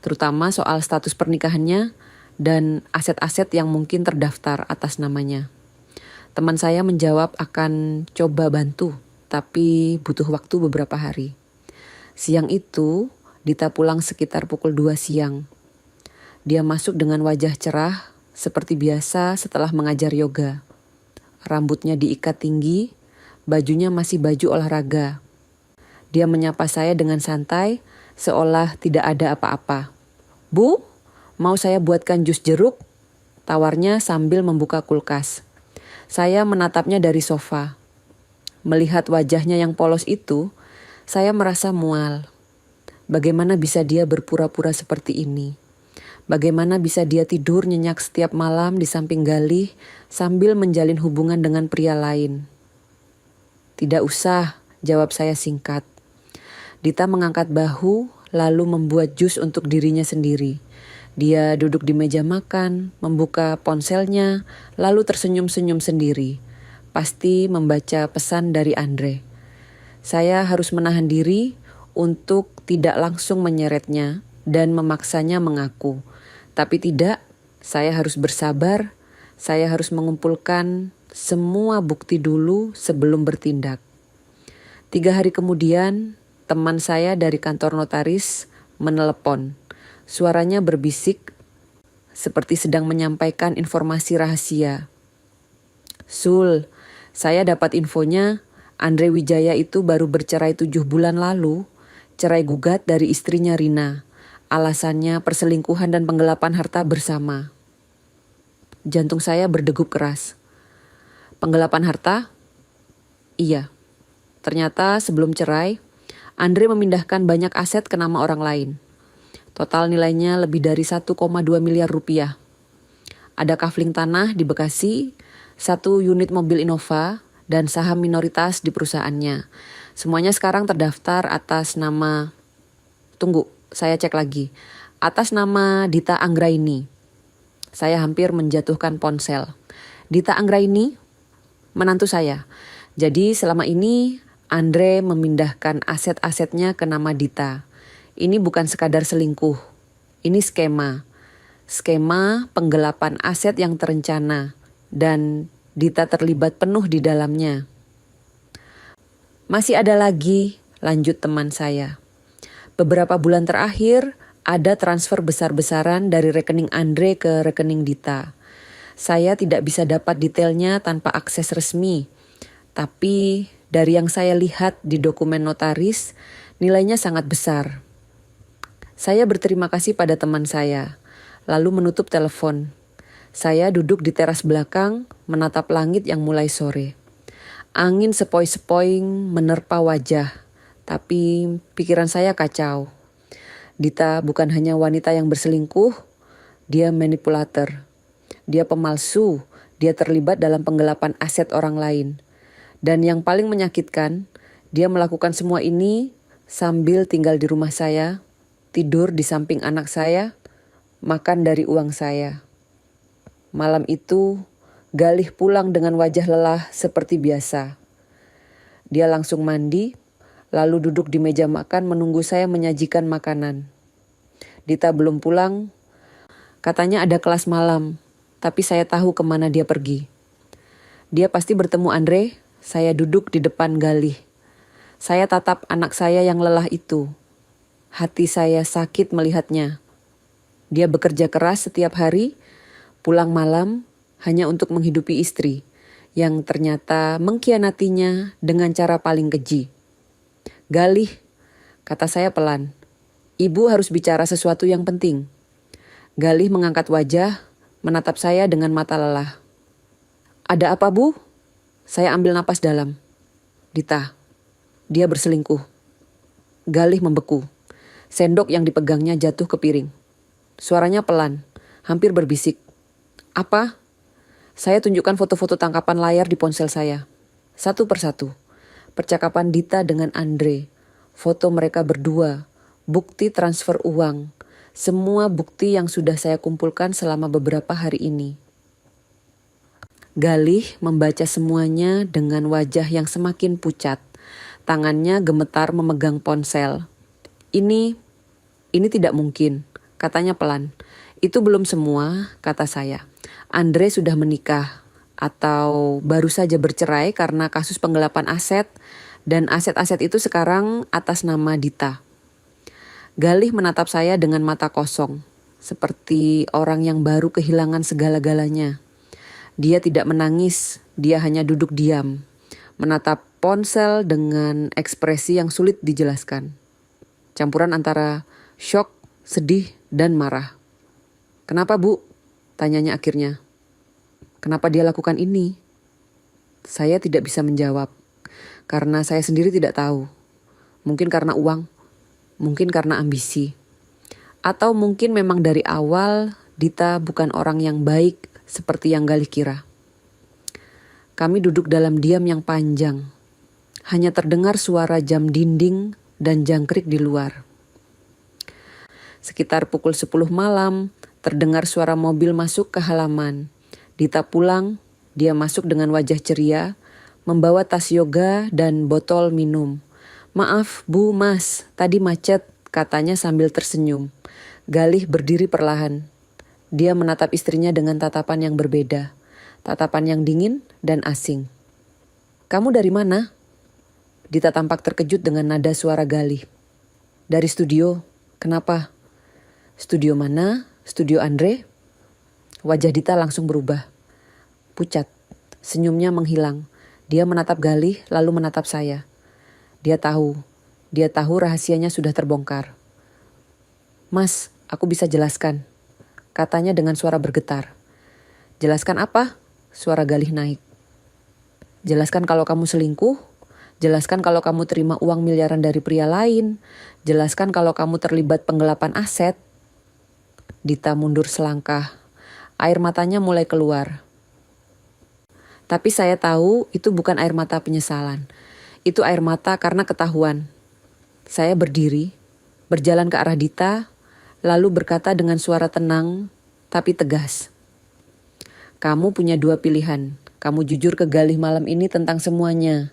terutama soal status pernikahannya dan aset-aset yang mungkin terdaftar atas namanya. Teman saya menjawab akan coba bantu, tapi butuh waktu beberapa hari. Siang itu, Dita pulang sekitar pukul 2 siang. Dia masuk dengan wajah cerah, seperti biasa setelah mengajar yoga. Rambutnya diikat tinggi, bajunya masih baju olahraga. Dia menyapa saya dengan santai, seolah tidak ada apa-apa. "Bu, mau saya buatkan jus jeruk?" tawarnya sambil membuka kulkas. Saya menatapnya dari sofa. Melihat wajahnya yang polos itu, saya merasa mual. Bagaimana bisa dia berpura-pura seperti ini? Bagaimana bisa dia tidur nyenyak setiap malam di samping Galih sambil menjalin hubungan dengan pria lain? "Tidak usah," jawab saya singkat. Dita mengangkat bahu lalu membuat jus untuk dirinya sendiri. Dia duduk di meja makan, membuka ponselnya, lalu tersenyum-senyum sendiri. Pasti membaca pesan dari Andre. Saya harus menahan diri untuk tidak langsung menyeretnya dan memaksanya mengaku. Tapi tidak, saya harus bersabar, saya harus mengumpulkan semua bukti dulu sebelum bertindak. 3 hari kemudian, teman saya dari kantor notaris menelepon. Suaranya berbisik, seperti sedang menyampaikan informasi rahasia. "Sul, saya dapat infonya, Andre Wijaya itu baru bercerai 7 bulan lalu, cerai gugat dari istrinya Rina. Alasannya perselingkuhan dan penggelapan harta bersama." Jantung saya berdegup keras. Penggelapan harta? Iya. Ternyata sebelum cerai, Andre memindahkan banyak aset ke nama orang lain. Total nilainya lebih dari 1,2 miliar rupiah. Ada kafling tanah di Bekasi, 1 unit mobil Innova, dan saham minoritas di perusahaannya. Semuanya sekarang terdaftar atas nama... Tunggu, saya cek lagi. Atas nama Dita Anggraini. Saya hampir menjatuhkan ponsel. Dita Anggraini, menantu saya. Jadi selama ini Andre memindahkan aset-asetnya ke nama Dita. Ini bukan sekadar selingkuh. Ini skema. Skema penggelapan aset yang terencana. Dan Dita terlibat penuh di dalamnya. Masih ada lagi, lanjut teman saya. Beberapa bulan terakhir, ada transfer besar-besaran dari rekening Andre ke rekening Dita. Saya tidak bisa dapat detailnya tanpa akses resmi. Tapi dari yang saya lihat di dokumen notaris, nilainya sangat besar. Saya berterima kasih pada teman saya, lalu menutup telepon. Saya duduk di teras belakang, menatap langit yang mulai sore. Angin sepoi-sepoing menerpa wajah, tapi pikiran saya kacau. Dita bukan hanya wanita yang berselingkuh, dia manipulator. Dia pemalsu, dia terlibat dalam penggelapan aset orang lain. Dan yang paling menyakitkan, dia melakukan semua ini sambil tinggal di rumah saya, tidur di samping anak saya, makan dari uang saya. Malam itu, Galih pulang dengan wajah lelah seperti biasa. Dia langsung mandi, lalu duduk di meja makan menunggu saya menyajikan makanan. Dita belum pulang, katanya ada kelas malam, tapi saya tahu kemana dia pergi. Dia pasti bertemu Andre, saya duduk di depan Galih. Saya tatap anak saya yang lelah itu. Hati saya sakit melihatnya. Dia bekerja keras setiap hari, pulang malam hanya untuk menghidupi istri yang ternyata mengkhianatinya dengan cara paling keji. "Galih," kata saya pelan, "Ibu harus bicara sesuatu yang penting." Galih mengangkat wajah, menatap saya dengan mata lelah. "Ada apa, Bu?" Saya ambil napas dalam. "Dita, dia berselingkuh." Galih membeku. Sendok yang dipegangnya jatuh ke piring. Suaranya pelan, hampir berbisik. "Apa?" Saya tunjukkan foto-foto tangkapan layar di ponsel saya. Satu persatu. Percakapan Dita dengan Andre. Foto mereka berdua. Bukti transfer uang. Semua bukti yang sudah saya kumpulkan selama beberapa hari ini. Galih membaca semuanya dengan wajah yang semakin pucat. Tangannya gemetar memegang ponsel. Ini tidak mungkin," Katanya pelan. Itu belum semua, kata saya. Andre sudah menikah atau baru saja bercerai karena kasus penggelapan aset, dan aset-aset itu sekarang atas nama Dita. Galih menatap saya dengan mata kosong, seperti orang yang baru kehilangan segala-galanya. Dia tidak menangis, dia hanya duduk diam, menatap ponsel dengan ekspresi yang sulit dijelaskan. Campuran antara syok, sedih, dan marah. "Kenapa, Bu?" tanyanya akhirnya. "Kenapa dia lakukan ini?" Saya tidak bisa menjawab, karena saya sendiri tidak tahu. Mungkin karena uang, mungkin karena ambisi. Atau mungkin memang dari awal Dita bukan orang yang baik seperti yang Galih kira. Kami duduk dalam diam yang panjang. Hanya terdengar suara jam dinding dan jangkrik di luar. Sekitar pukul 10 malam, terdengar suara mobil masuk ke halaman. Dita pulang, dia masuk dengan wajah ceria, membawa tas yoga dan botol minum. "Maaf, Bu, Mas, tadi macet," katanya sambil tersenyum. Galih berdiri perlahan. Dia menatap istrinya dengan tatapan yang berbeda. Tatapan yang dingin dan asing. "Kamu dari mana?" Dita tampak terkejut dengan nada suara Galih. "Dari studio." "Kenapa?" "Studio mana? Studio Andre?" Wajah Dita langsung berubah. Pucat. Senyumnya menghilang. Dia menatap Galih lalu menatap saya. Dia tahu rahasianya sudah terbongkar. "Mas, aku bisa jelaskan," katanya dengan suara bergetar. "Jelaskan apa?" Suara Galih naik. "Jelaskan kalau kamu selingkuh. Jelaskan kalau kamu terima uang miliaran dari pria lain. Jelaskan kalau kamu terlibat penggelapan aset." Dita mundur selangkah. Air matanya mulai keluar. Tapi saya tahu itu bukan air mata penyesalan. Itu air mata karena ketahuan. Saya berdiri, berjalan ke arah Dita, lalu berkata dengan suara tenang tapi tegas. "Kamu punya dua pilihan. Kamu jujur ke Galih malam ini tentang semuanya.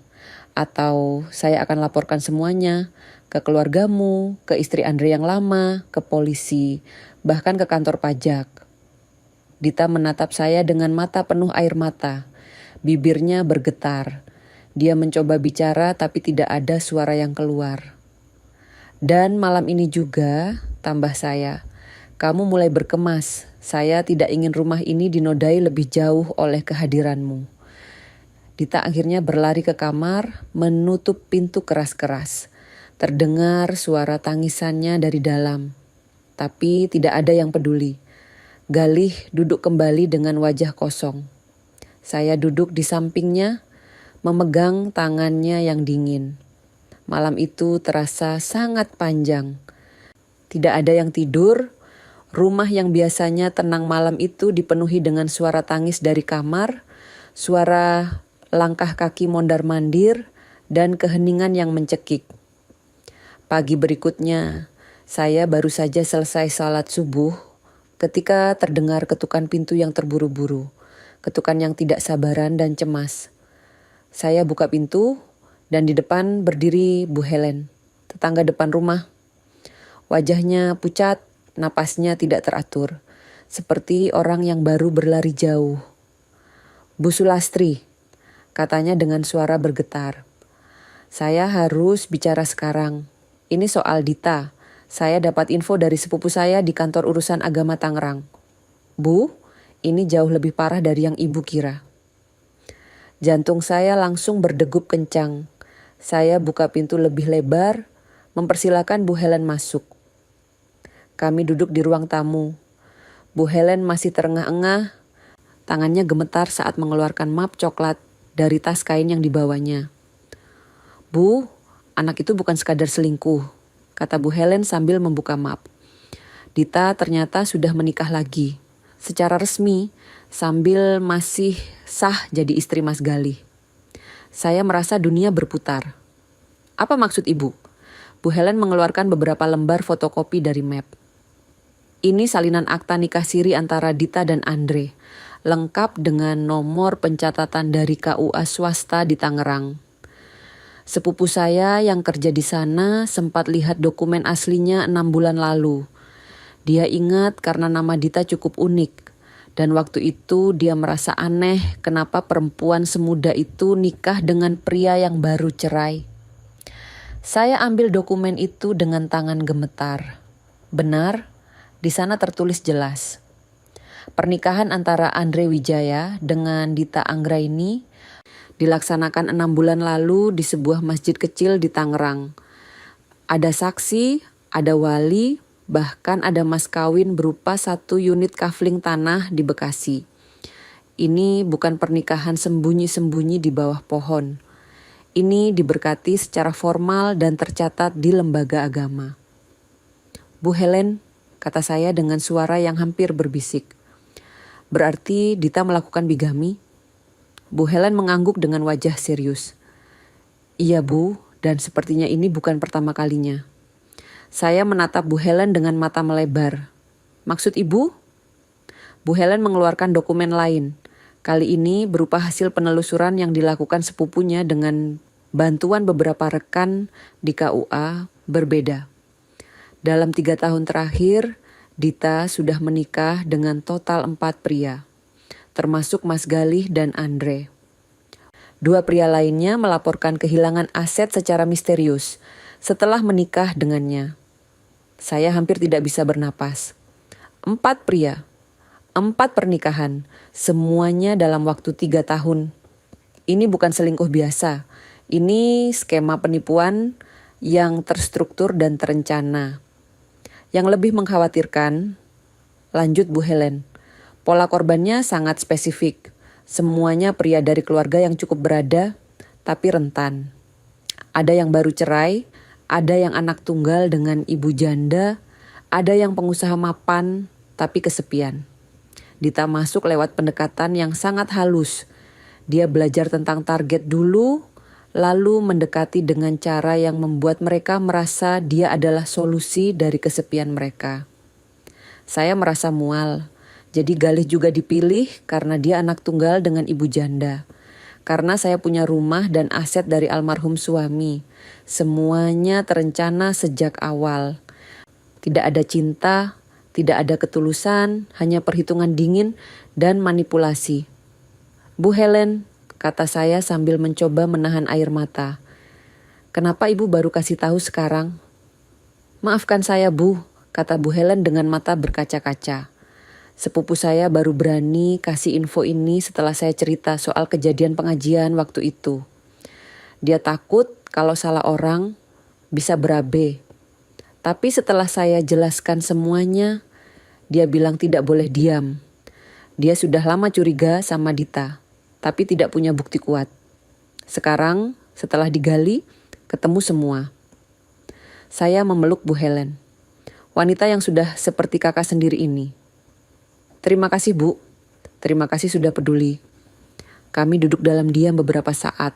Atau saya akan laporkan semuanya ke keluargamu, ke istri Andre yang lama, ke polisi, bahkan ke kantor pajak." Dita menatap saya dengan mata penuh air mata. Bibirnya bergetar. Dia mencoba bicara tapi tidak ada suara yang keluar. "Dan malam ini juga," tambah saya, "kamu mulai berkemas. Saya tidak ingin rumah ini dinodai lebih jauh oleh kehadiranmu." Dita akhirnya berlari ke kamar, menutup pintu keras-keras. Terdengar suara tangisannya dari dalam. Tapi tidak ada yang peduli. Galih duduk kembali dengan wajah kosong. Saya duduk di sampingnya, memegang tangannya yang dingin. Malam itu terasa sangat panjang. Tidak ada yang tidur. Rumah yang biasanya tenang malam itu dipenuhi dengan suara tangis dari kamar, suara langkah kaki mondar-mandir, dan keheningan yang mencekik. Pagi berikutnya, saya baru saja selesai salat subuh ketika terdengar ketukan pintu yang terburu-buru, ketukan yang tidak sabaran dan cemas. Saya buka pintu dan di depan berdiri Bu Helen, tetangga depan rumah. Wajahnya pucat, napasnya tidak teratur, seperti orang yang baru berlari jauh. "Bu Sulastri," katanya dengan suara bergetar. "Saya harus bicara sekarang. Ini soal Dita. Saya dapat info dari sepupu saya di kantor urusan agama Tangerang. Bu, ini jauh lebih parah dari yang Ibu kira." Jantung saya langsung berdegup kencang. Saya buka pintu lebih lebar, mempersilakan Bu Helen masuk. Kami duduk di ruang tamu. Bu Helen masih terengah-engah, tangannya gemetar saat mengeluarkan map coklat dari tas kain yang dibawanya. "Bu, anak itu bukan sekadar selingkuh," kata Bu Helen sambil membuka map. "Dita ternyata sudah menikah lagi, secara resmi, sambil masih sah jadi istri Mas Galih." Saya merasa dunia berputar. "Apa maksud Ibu?" Bu Helen mengeluarkan beberapa lembar fotokopi dari map. "Ini salinan akta nikah siri antara Dita dan Andre, lengkap dengan nomor pencatatan dari KUA swasta di Tangerang. Sepupu saya yang kerja di sana sempat lihat dokumen aslinya 6 bulan lalu. Dia ingat karena nama Dita cukup unik. Dan waktu itu dia merasa aneh kenapa perempuan semuda itu nikah dengan pria yang baru cerai. Saya ambil dokumen itu dengan tangan gemetar. Benar, di sana tertulis jelas. Pernikahan antara Andre Wijaya dengan Dita Anggraini dilaksanakan 6 bulan lalu di sebuah masjid kecil di Tangerang. Ada saksi, ada wali, bahkan ada mas kawin berupa 1 unit kafling tanah di Bekasi. Ini bukan pernikahan sembunyi-sembunyi di bawah pohon. Ini diberkati secara formal dan tercatat di lembaga agama. Bu Helen, kata saya dengan suara yang hampir berbisik. Berarti Dita melakukan bigami? Bu Helen mengangguk dengan wajah serius. Iya Bu, dan sepertinya ini bukan pertama kalinya. Saya menatap Bu Helen dengan mata melebar. Maksud Ibu? Bu Helen mengeluarkan dokumen lain. Kali ini berupa hasil penelusuran yang dilakukan sepupunya dengan bantuan beberapa rekan di KUA berbeda. Dalam 3 tahun terakhir, Dita sudah menikah dengan total 4 pria, termasuk Mas Galih dan Andre. 2 pria lainnya melaporkan kehilangan aset secara misterius setelah menikah dengannya. Saya hampir tidak bisa bernapas. 4 pria, 4 pernikahan, semuanya dalam waktu 3 tahun. Ini bukan selingkuh biasa, ini skema penipuan yang terstruktur dan terencana. Yang lebih mengkhawatirkan, lanjut Bu Helen, pola korbannya sangat spesifik. Semuanya pria dari keluarga yang cukup berada, tapi rentan. Ada yang baru cerai, ada yang anak tunggal dengan ibu janda, ada yang pengusaha mapan, tapi kesepian. Dita masuk lewat pendekatan yang sangat halus. Dia belajar tentang target dulu, lalu mendekati dengan cara yang membuat mereka merasa dia adalah solusi dari kesepian mereka. Saya merasa mual. Jadi Galih juga dipilih karena dia anak tunggal dengan ibu janda. Karena saya punya rumah dan aset dari almarhum suami. Semuanya terencana sejak awal. Tidak ada cinta, tidak ada ketulusan, hanya perhitungan dingin dan manipulasi. Bu Helen, kata saya sambil mencoba menahan air mata. Kenapa Ibu baru kasih tahu sekarang? Maafkan saya Bu, kata Bu Helen dengan mata berkaca-kaca. Sepupu saya baru berani kasih info ini setelah saya cerita soal kejadian pengajian waktu itu. Dia takut kalau salah orang bisa berabe. Tapi setelah saya jelaskan semuanya, dia bilang tidak boleh diam. Dia sudah lama curiga sama Dita, tapi tidak punya bukti kuat. Sekarang setelah digali, ketemu semua. Saya memeluk Bu Helen, wanita yang sudah seperti kakak sendiri ini. Terima kasih Bu, terima kasih sudah peduli. Kami duduk dalam diam beberapa saat.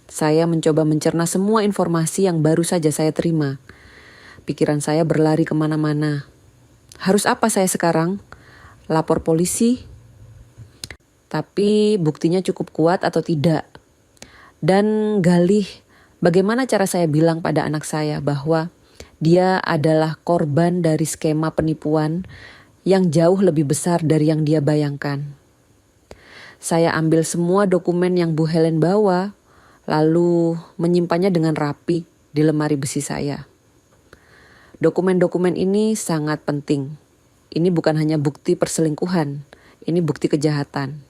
Saya mencoba mencerna semua informasi yang baru saja saya terima. Pikiran saya berlari kemana-mana. Harus apa saya sekarang? Lapor polisi? Tapi buktinya cukup kuat atau tidak? Dan Galih, bagaimana cara saya bilang pada anak saya bahwa dia adalah korban dari skema penipuan yang jauh lebih besar dari yang dia bayangkan. Saya ambil semua dokumen yang Bu Helen bawa, lalu menyimpannya dengan rapi di lemari besi saya. Dokumen-dokumen ini sangat penting. Ini bukan hanya bukti perselingkuhan, ini bukti kejahatan.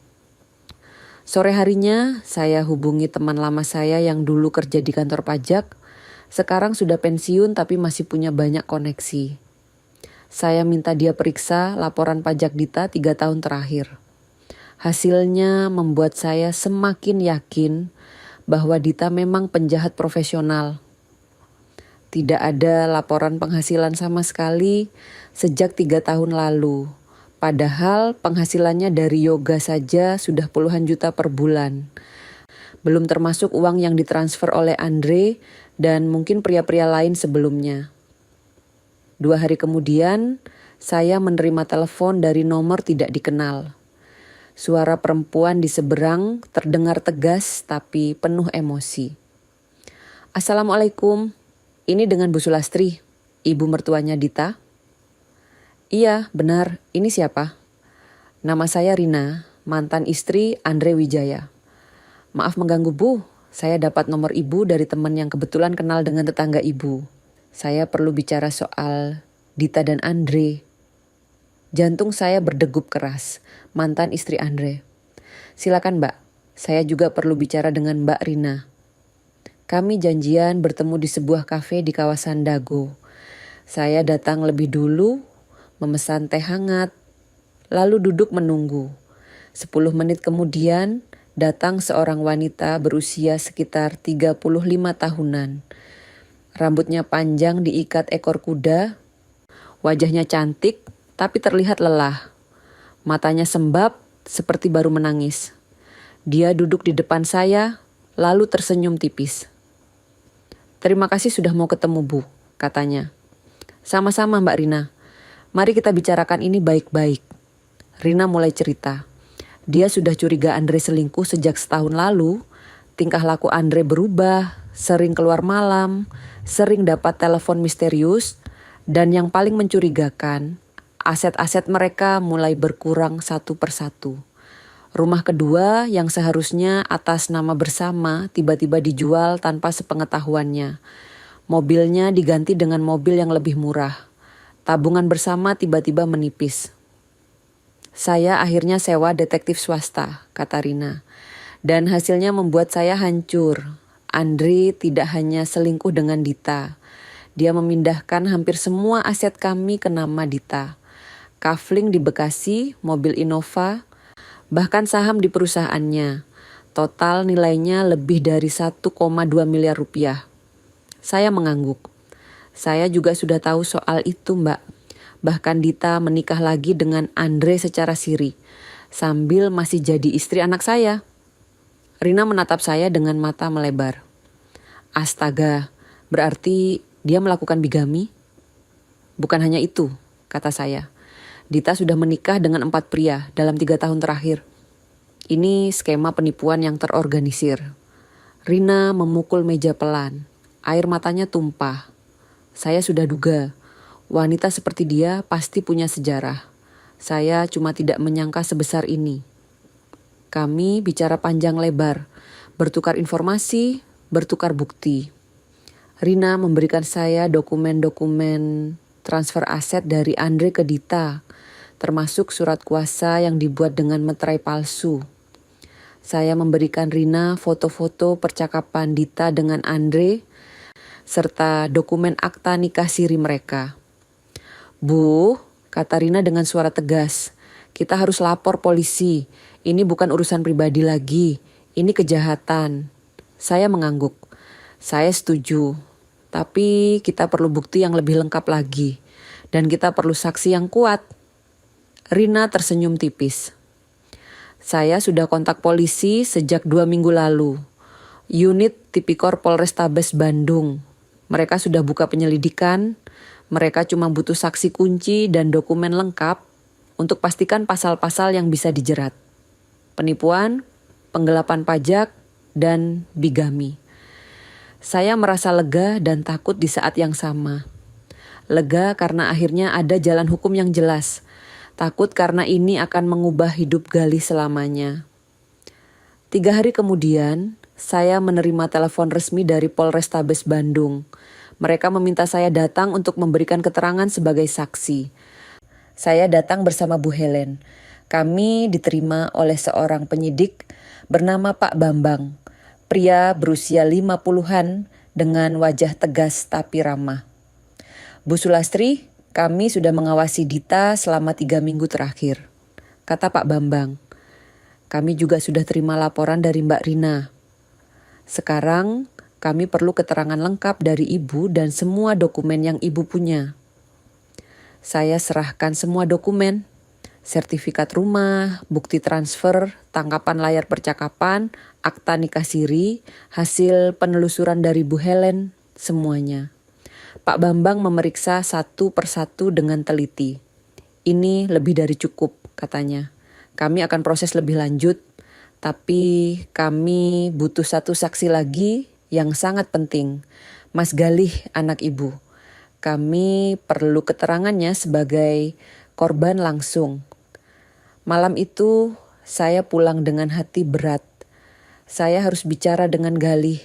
Sore harinya, saya hubungi teman lama saya yang dulu kerja di kantor pajak, sekarang sudah pensiun tapi masih punya banyak koneksi. Saya minta dia periksa laporan pajak Dita 3 tahun terakhir. Hasilnya membuat saya semakin yakin bahwa Dita memang penjahat profesional. Tidak ada laporan penghasilan sama sekali sejak 3 tahun lalu. Padahal penghasilannya dari yoga saja sudah puluhan juta per bulan. Belum termasuk uang yang ditransfer oleh Andre dan mungkin pria-pria lain sebelumnya. 2 hari kemudian, saya menerima telepon dari nomor tidak dikenal. Suara perempuan di seberang terdengar tegas tapi penuh emosi. Assalamualaikum, ini dengan Bu Sulastri, ibu mertuanya Dita. Iya, benar. Ini siapa? Nama saya Rina, mantan istri Andre Wijaya. Maaf mengganggu Bu, saya dapat nomor ibu dari teman yang kebetulan kenal dengan tetangga ibu. Saya perlu bicara soal Dita dan Andre. Jantung saya berdegup keras, mantan istri Andre. Silakan Mbak, saya juga perlu bicara dengan Mbak Rina. Kami janjian bertemu di sebuah kafe di kawasan Dago. Saya datang lebih dulu, memesan teh hangat, lalu duduk menunggu. 10 menit kemudian, datang seorang wanita berusia sekitar 35 tahunan. Rambutnya panjang diikat ekor kuda, wajahnya cantik tapi terlihat lelah. Matanya sembab seperti baru menangis. Dia duduk di depan saya, lalu tersenyum tipis. Terima kasih sudah mau ketemu Bu, katanya. Sama-sama Mbak Rina, mari kita bicarakan ini baik-baik. Rina mulai cerita. Dia sudah curiga Andre selingkuh sejak setahun lalu. Tingkah laku Andre berubah, sering keluar malam, sering dapat telepon misterius, dan yang paling mencurigakan, aset-aset mereka mulai berkurang satu persatu. Rumah kedua yang seharusnya atas nama bersama tiba-tiba dijual tanpa sepengetahuannya. Mobilnya diganti dengan mobil yang lebih murah. Tabungan bersama tiba-tiba menipis. Saya akhirnya sewa detektif swasta, kata Rina. Dan hasilnya membuat saya hancur. Andre tidak hanya selingkuh dengan Dita. Dia memindahkan hampir semua aset kami ke nama Dita. Kafling di Bekasi, mobil Innova, bahkan saham di perusahaannya. Total nilainya lebih dari 1,2 miliar rupiah. Saya mengangguk. Saya juga sudah tahu soal itu, Mbak. Bahkan Dita menikah lagi dengan Andre secara siri, sambil masih jadi istri anak saya. Rina menatap saya dengan mata melebar. Astaga, berarti dia melakukan bigami? Bukan hanya itu, kata saya. Dita sudah menikah dengan 4 pria dalam 3 tahun terakhir. Ini skema penipuan yang terorganisir. Rina memukul meja pelan. Air matanya tumpah. Saya sudah duga. Wanita seperti dia pasti punya sejarah. Saya cuma tidak menyangka sebesar ini. Kami bicara panjang lebar, bertukar informasi, bertukar bukti. Rina memberikan saya dokumen-dokumen transfer aset dari Andre ke Dita, termasuk surat kuasa yang dibuat dengan meterai palsu. Saya memberikan Rina foto-foto percakapan Dita dengan Andre, serta dokumen akta nikah siri mereka. Bu, kata Rina dengan suara tegas, kita harus lapor polisi. Ini bukan urusan pribadi lagi, ini kejahatan. Saya mengangguk. Saya setuju, tapi kita perlu bukti yang lebih lengkap lagi. Dan kita perlu saksi yang kuat. Rina tersenyum tipis. Saya sudah kontak polisi sejak 2 minggu lalu. Unit Tipikor Polrestabes Bandung. Mereka sudah buka penyelidikan. Mereka cuma butuh saksi kunci dan dokumen lengkap untuk pastikan pasal-pasal yang bisa dijerat. Penipuan, penggelapan pajak, dan bigami. Saya merasa lega dan takut di saat yang sama. Lega karena akhirnya ada jalan hukum yang jelas. Takut karena ini akan mengubah hidup Galih selamanya. 3 hari kemudian, saya menerima telepon resmi dari Polrestabes Bandung. Mereka meminta saya datang untuk memberikan keterangan sebagai saksi. Saya datang bersama Bu Helen. Kami diterima oleh seorang penyidik bernama Pak Bambang. Pria berusia 50-an dengan wajah tegas tapi ramah. Bu Sulastri, kami sudah mengawasi Dita selama 3 minggu terakhir, kata Pak Bambang. Kami juga sudah terima laporan dari Mbak Rina. Sekarang kami perlu keterangan lengkap dari Ibu dan semua dokumen yang Ibu punya. Saya serahkan semua dokumen, sertifikat rumah, bukti transfer, tangkapan layar percakapan, akta nikah siri, hasil penelusuran dari Bu Helen, semuanya. Pak Bambang memeriksa satu persatu dengan teliti. Ini lebih dari cukup, katanya. Kami akan proses lebih lanjut, tapi kami butuh satu saksi lagi yang sangat penting, Mas Galih anak Ibu. Kami perlu keterangannya sebagai Korban langsung. Malam itu saya pulang dengan hati berat. Saya harus bicara dengan Galih.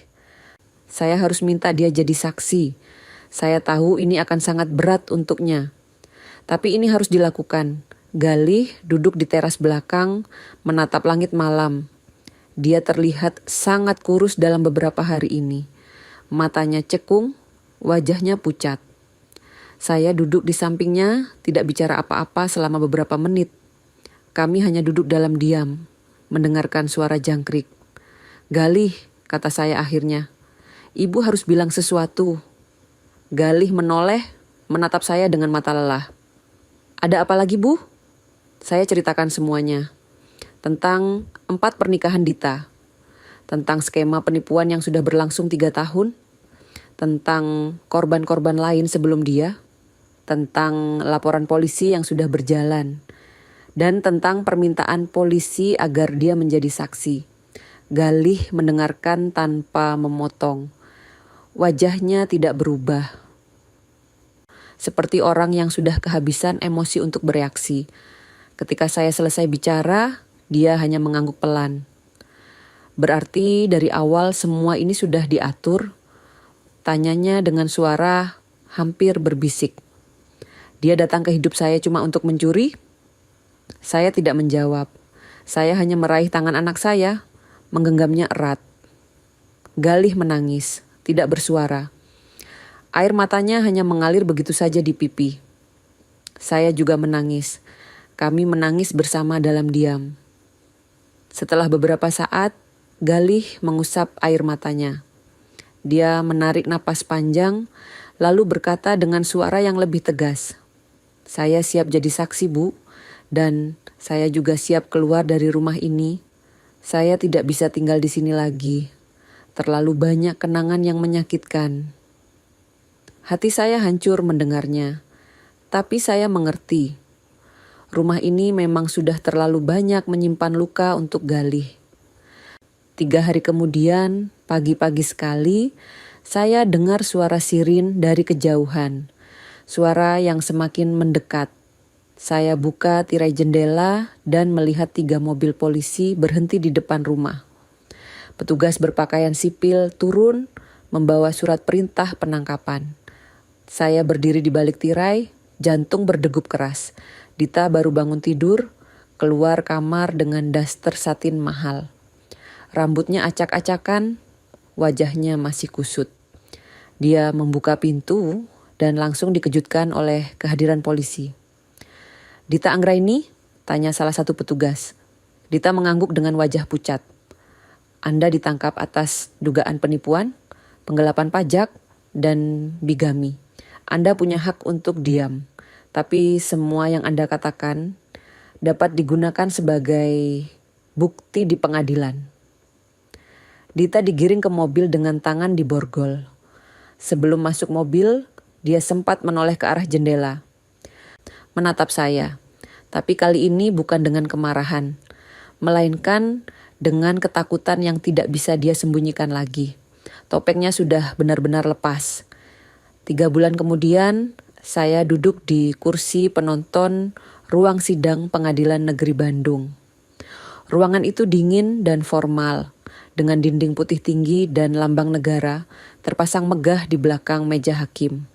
Saya harus minta dia jadi saksi. Saya tahu ini akan sangat berat untuknya. Tapi ini harus dilakukan. Galih duduk di teras belakang, menatap langit malam. Dia terlihat sangat kurus dalam beberapa hari ini. Matanya cekung, wajahnya pucat. Saya duduk di sampingnya, tidak bicara apa-apa selama beberapa menit. Kami hanya duduk dalam diam, mendengarkan suara jangkrik. "Galih," kata saya akhirnya, "ibu harus bilang sesuatu." Galih menoleh, menatap saya dengan mata lelah. "Ada apa lagi, Bu?" Saya ceritakan semuanya. Tentang 4 pernikahan Dita. Tentang skema penipuan yang sudah berlangsung 3 tahun. Tentang korban-korban lain sebelum dia. Tentang laporan polisi yang sudah berjalan. Dan tentang permintaan polisi agar dia menjadi saksi. Galih mendengarkan tanpa memotong. Wajahnya tidak berubah. Seperti orang yang sudah kehabisan emosi untuk bereaksi. Ketika saya selesai bicara, dia hanya mengangguk pelan. "Berarti dari awal semua ini sudah diatur?" Tanyanya dengan suara hampir berbisik. "Dia datang ke hidup saya cuma untuk mencuri?" Saya tidak menjawab. Saya hanya meraih tangan anak saya, menggenggamnya erat. Galih menangis, tidak bersuara. Air matanya hanya mengalir begitu saja di pipi. Saya juga menangis. Kami menangis bersama dalam diam. Setelah beberapa saat, Galih mengusap air matanya. Dia menarik napas panjang, lalu berkata dengan suara yang lebih tegas, "Saya siap jadi saksi, Bu, dan saya juga siap keluar dari rumah ini. Saya tidak bisa tinggal di sini lagi. Terlalu banyak kenangan yang menyakitkan." Hati saya hancur mendengarnya, tapi saya mengerti. Rumah ini memang sudah terlalu banyak menyimpan luka untuk Galih. 3 hari kemudian, pagi-pagi sekali, saya dengar suara sirin dari kejauhan. Suara yang semakin mendekat. Saya buka tirai jendela dan melihat 3 mobil polisi berhenti di depan rumah. Petugas berpakaian sipil turun membawa surat perintah penangkapan. Saya berdiri di balik tirai, jantung berdegup keras. Dita baru bangun tidur, keluar kamar dengan daster satin mahal. Rambutnya acak-acakan, wajahnya masih kusut. Dia membuka pintu dan langsung dikejutkan oleh kehadiran polisi. "Dita Anggraini?" tanya salah satu petugas. Dita mengangguk dengan wajah pucat. "Anda ditangkap atas dugaan penipuan, penggelapan pajak, dan bigami. Anda punya hak untuk diam. Tapi semua yang Anda katakan dapat digunakan sebagai bukti di pengadilan." Dita digiring ke mobil dengan tangan diborgol. Sebelum masuk mobil, dia sempat menoleh ke arah jendela. Menatap saya, tapi kali ini bukan dengan kemarahan, melainkan dengan ketakutan yang tidak bisa dia sembunyikan lagi. Topengnya sudah benar-benar lepas. 3 bulan kemudian, saya duduk di kursi penonton ruang sidang Pengadilan Negeri Bandung. Ruangan itu dingin dan formal, dengan dinding putih tinggi dan lambang negara terpasang megah di belakang meja hakim.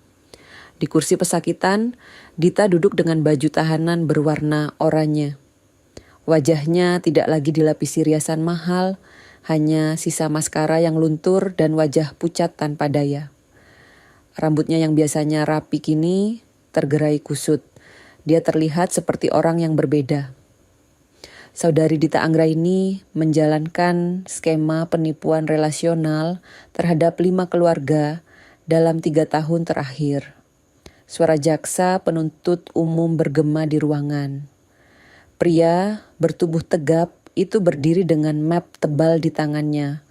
Di kursi pesakitan, Dita duduk dengan baju tahanan berwarna oranye. Wajahnya tidak lagi dilapisi riasan mahal, hanya sisa maskara yang luntur dan wajah pucat tanpa daya. Rambutnya yang biasanya rapi kini tergerai kusut. Dia terlihat seperti orang yang berbeda. Saudari Dita Anggraini menjalankan skema penipuan relasional terhadap 5 keluarga dalam 3 tahun terakhir. Suara jaksa penuntut umum bergema di ruangan. Pria bertubuh tegap itu berdiri dengan map tebal di tangannya.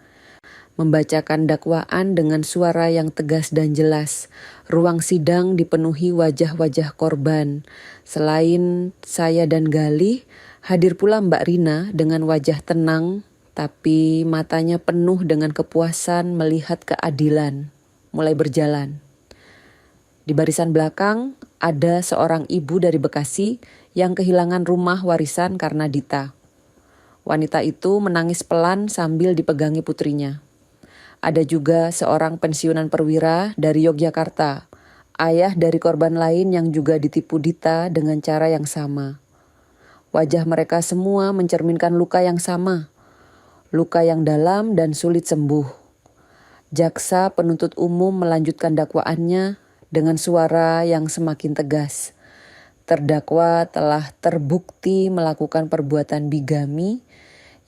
Membacakan dakwaan dengan suara yang tegas dan jelas. Ruang sidang dipenuhi wajah-wajah korban. Selain saya dan Galih, hadir pula Mbak Rina dengan wajah tenang, tapi matanya penuh dengan kepuasan melihat keadilan mulai berjalan. Di barisan belakang, ada seorang ibu dari Bekasi yang kehilangan rumah warisan karena Dita. Wanita itu menangis pelan sambil dipegangi putrinya. Ada juga seorang pensiunan perwira dari Yogyakarta, ayah dari korban lain yang juga ditipu Dita dengan cara yang sama. Wajah mereka semua mencerminkan luka yang sama, luka yang dalam dan sulit sembuh. Jaksa penuntut umum melanjutkan dakwaannya dengan suara yang semakin tegas. Terdakwa telah terbukti melakukan perbuatan bigami,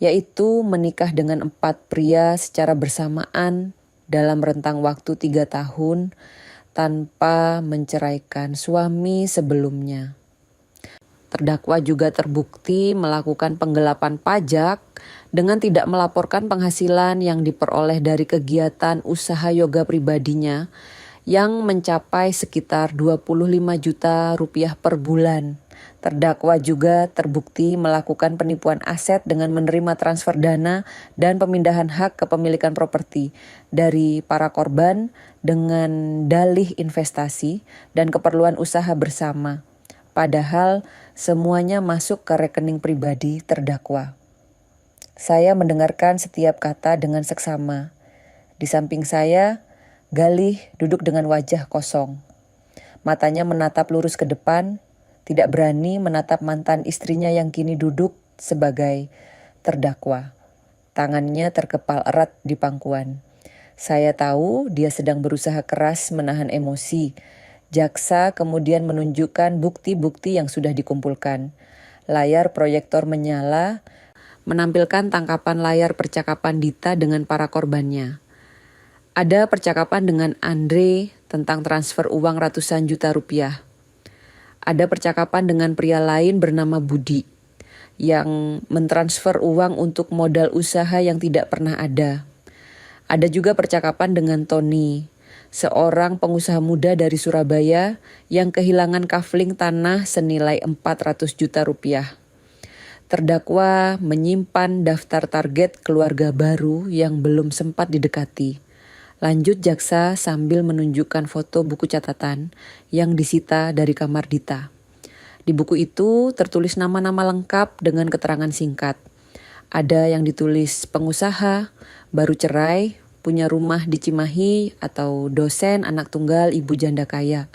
yaitu menikah dengan 4 pria secara bersamaan dalam rentang waktu 3 tahun tanpa menceraikan suami sebelumnya. Terdakwa juga terbukti melakukan penggelapan pajak dengan tidak melaporkan penghasilan yang diperoleh dari kegiatan usaha yoga pribadinya yang mencapai sekitar 25 juta rupiah per bulan. Terdakwa juga terbukti melakukan penipuan aset dengan menerima transfer dana dan pemindahan hak kepemilikan properti dari para korban dengan dalih investasi dan keperluan usaha bersama. Padahal semuanya masuk ke rekening pribadi terdakwa. Saya mendengarkan setiap kata dengan seksama. Di samping saya, Galih duduk dengan wajah kosong. Matanya menatap lurus ke depan, tidak berani menatap mantan istrinya yang kini duduk sebagai terdakwa. Tangannya terkepal erat di pangkuan. Saya tahu dia sedang berusaha keras menahan emosi. Jaksa kemudian menunjukkan bukti-bukti yang sudah dikumpulkan. Layar proyektor menyala, menampilkan tangkapan layar percakapan Dita dengan para korbannya. Ada percakapan dengan Andre tentang transfer uang ratusan juta rupiah. Ada percakapan dengan pria lain bernama Budi yang mentransfer uang untuk modal usaha yang tidak pernah ada. Ada juga percakapan dengan Tony, seorang pengusaha muda dari Surabaya yang kehilangan kafling tanah senilai 400 juta rupiah. Terdakwa menyimpan daftar target keluarga baru yang belum sempat didekati. Lanjut jaksa sambil menunjukkan foto buku catatan yang disita dari kamar Dita. Di buku itu tertulis nama-nama lengkap dengan keterangan singkat. Ada yang ditulis pengusaha, baru cerai, punya rumah di Cimahi, atau dosen anak tunggal ibu janda kaya.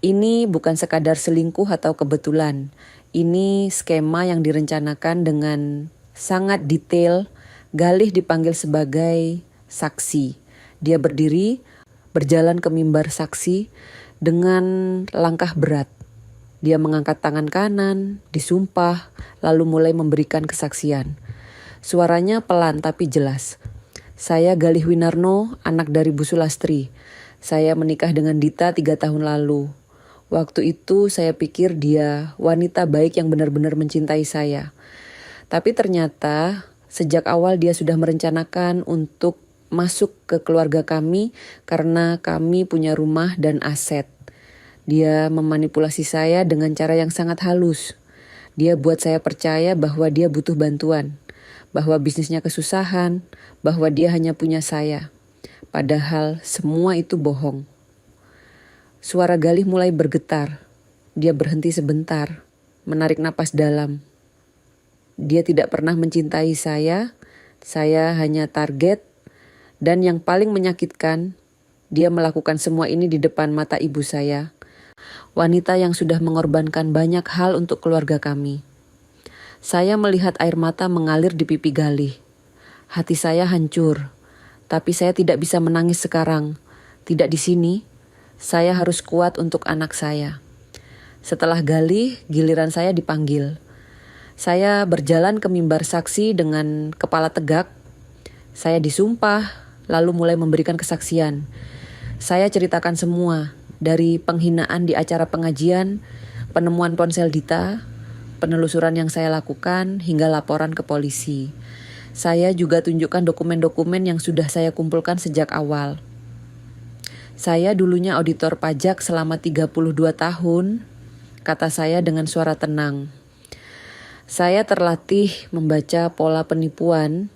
Ini bukan sekadar selingkuh atau kebetulan. Ini skema yang direncanakan dengan sangat detail. Galih dipanggil sebagai saksi. Dia berdiri, berjalan ke mimbar saksi dengan langkah berat. Dia mengangkat tangan kanan, disumpah, lalu mulai memberikan kesaksian. Suaranya pelan tapi jelas. Saya Galih Winarno, anak dari Bu Sulastri. Saya menikah dengan Dita 3 tahun lalu. Waktu itu saya pikir dia wanita baik yang benar-benar mencintai saya. Tapi ternyata sejak awal dia sudah merencanakan untuk masuk ke keluarga kami karena kami punya rumah dan aset. Dia memanipulasi saya dengan cara yang sangat halus. Dia buat saya percaya bahwa dia butuh bantuan, bahwa bisnisnya kesusahan, bahwa dia hanya punya saya. Padahal semua itu bohong. Suara Galih mulai bergetar. Dia berhenti sebentar, menarik napas dalam. Dia tidak pernah mencintai saya hanya target, dan yang paling menyakitkan, dia melakukan semua ini di depan mata ibu saya. Wanita yang sudah mengorbankan banyak hal untuk keluarga kami. Saya melihat air mata mengalir di pipi Galih. Hati saya hancur, tapi saya tidak bisa menangis sekarang. Tidak di sini, saya harus kuat untuk anak saya. Setelah Galih, giliran saya dipanggil. Saya berjalan ke mimbar saksi dengan kepala tegak. Saya disumpah, lalu mulai memberikan kesaksian. Saya ceritakan semua, dari penghinaan di acara pengajian, penemuan ponsel Dita, penelusuran yang saya lakukan, hingga laporan ke polisi. Saya juga tunjukkan dokumen-dokumen yang sudah saya kumpulkan sejak awal. Saya dulunya auditor pajak selama 32 tahun, kata saya dengan suara tenang. Saya terlatih membaca pola penipuan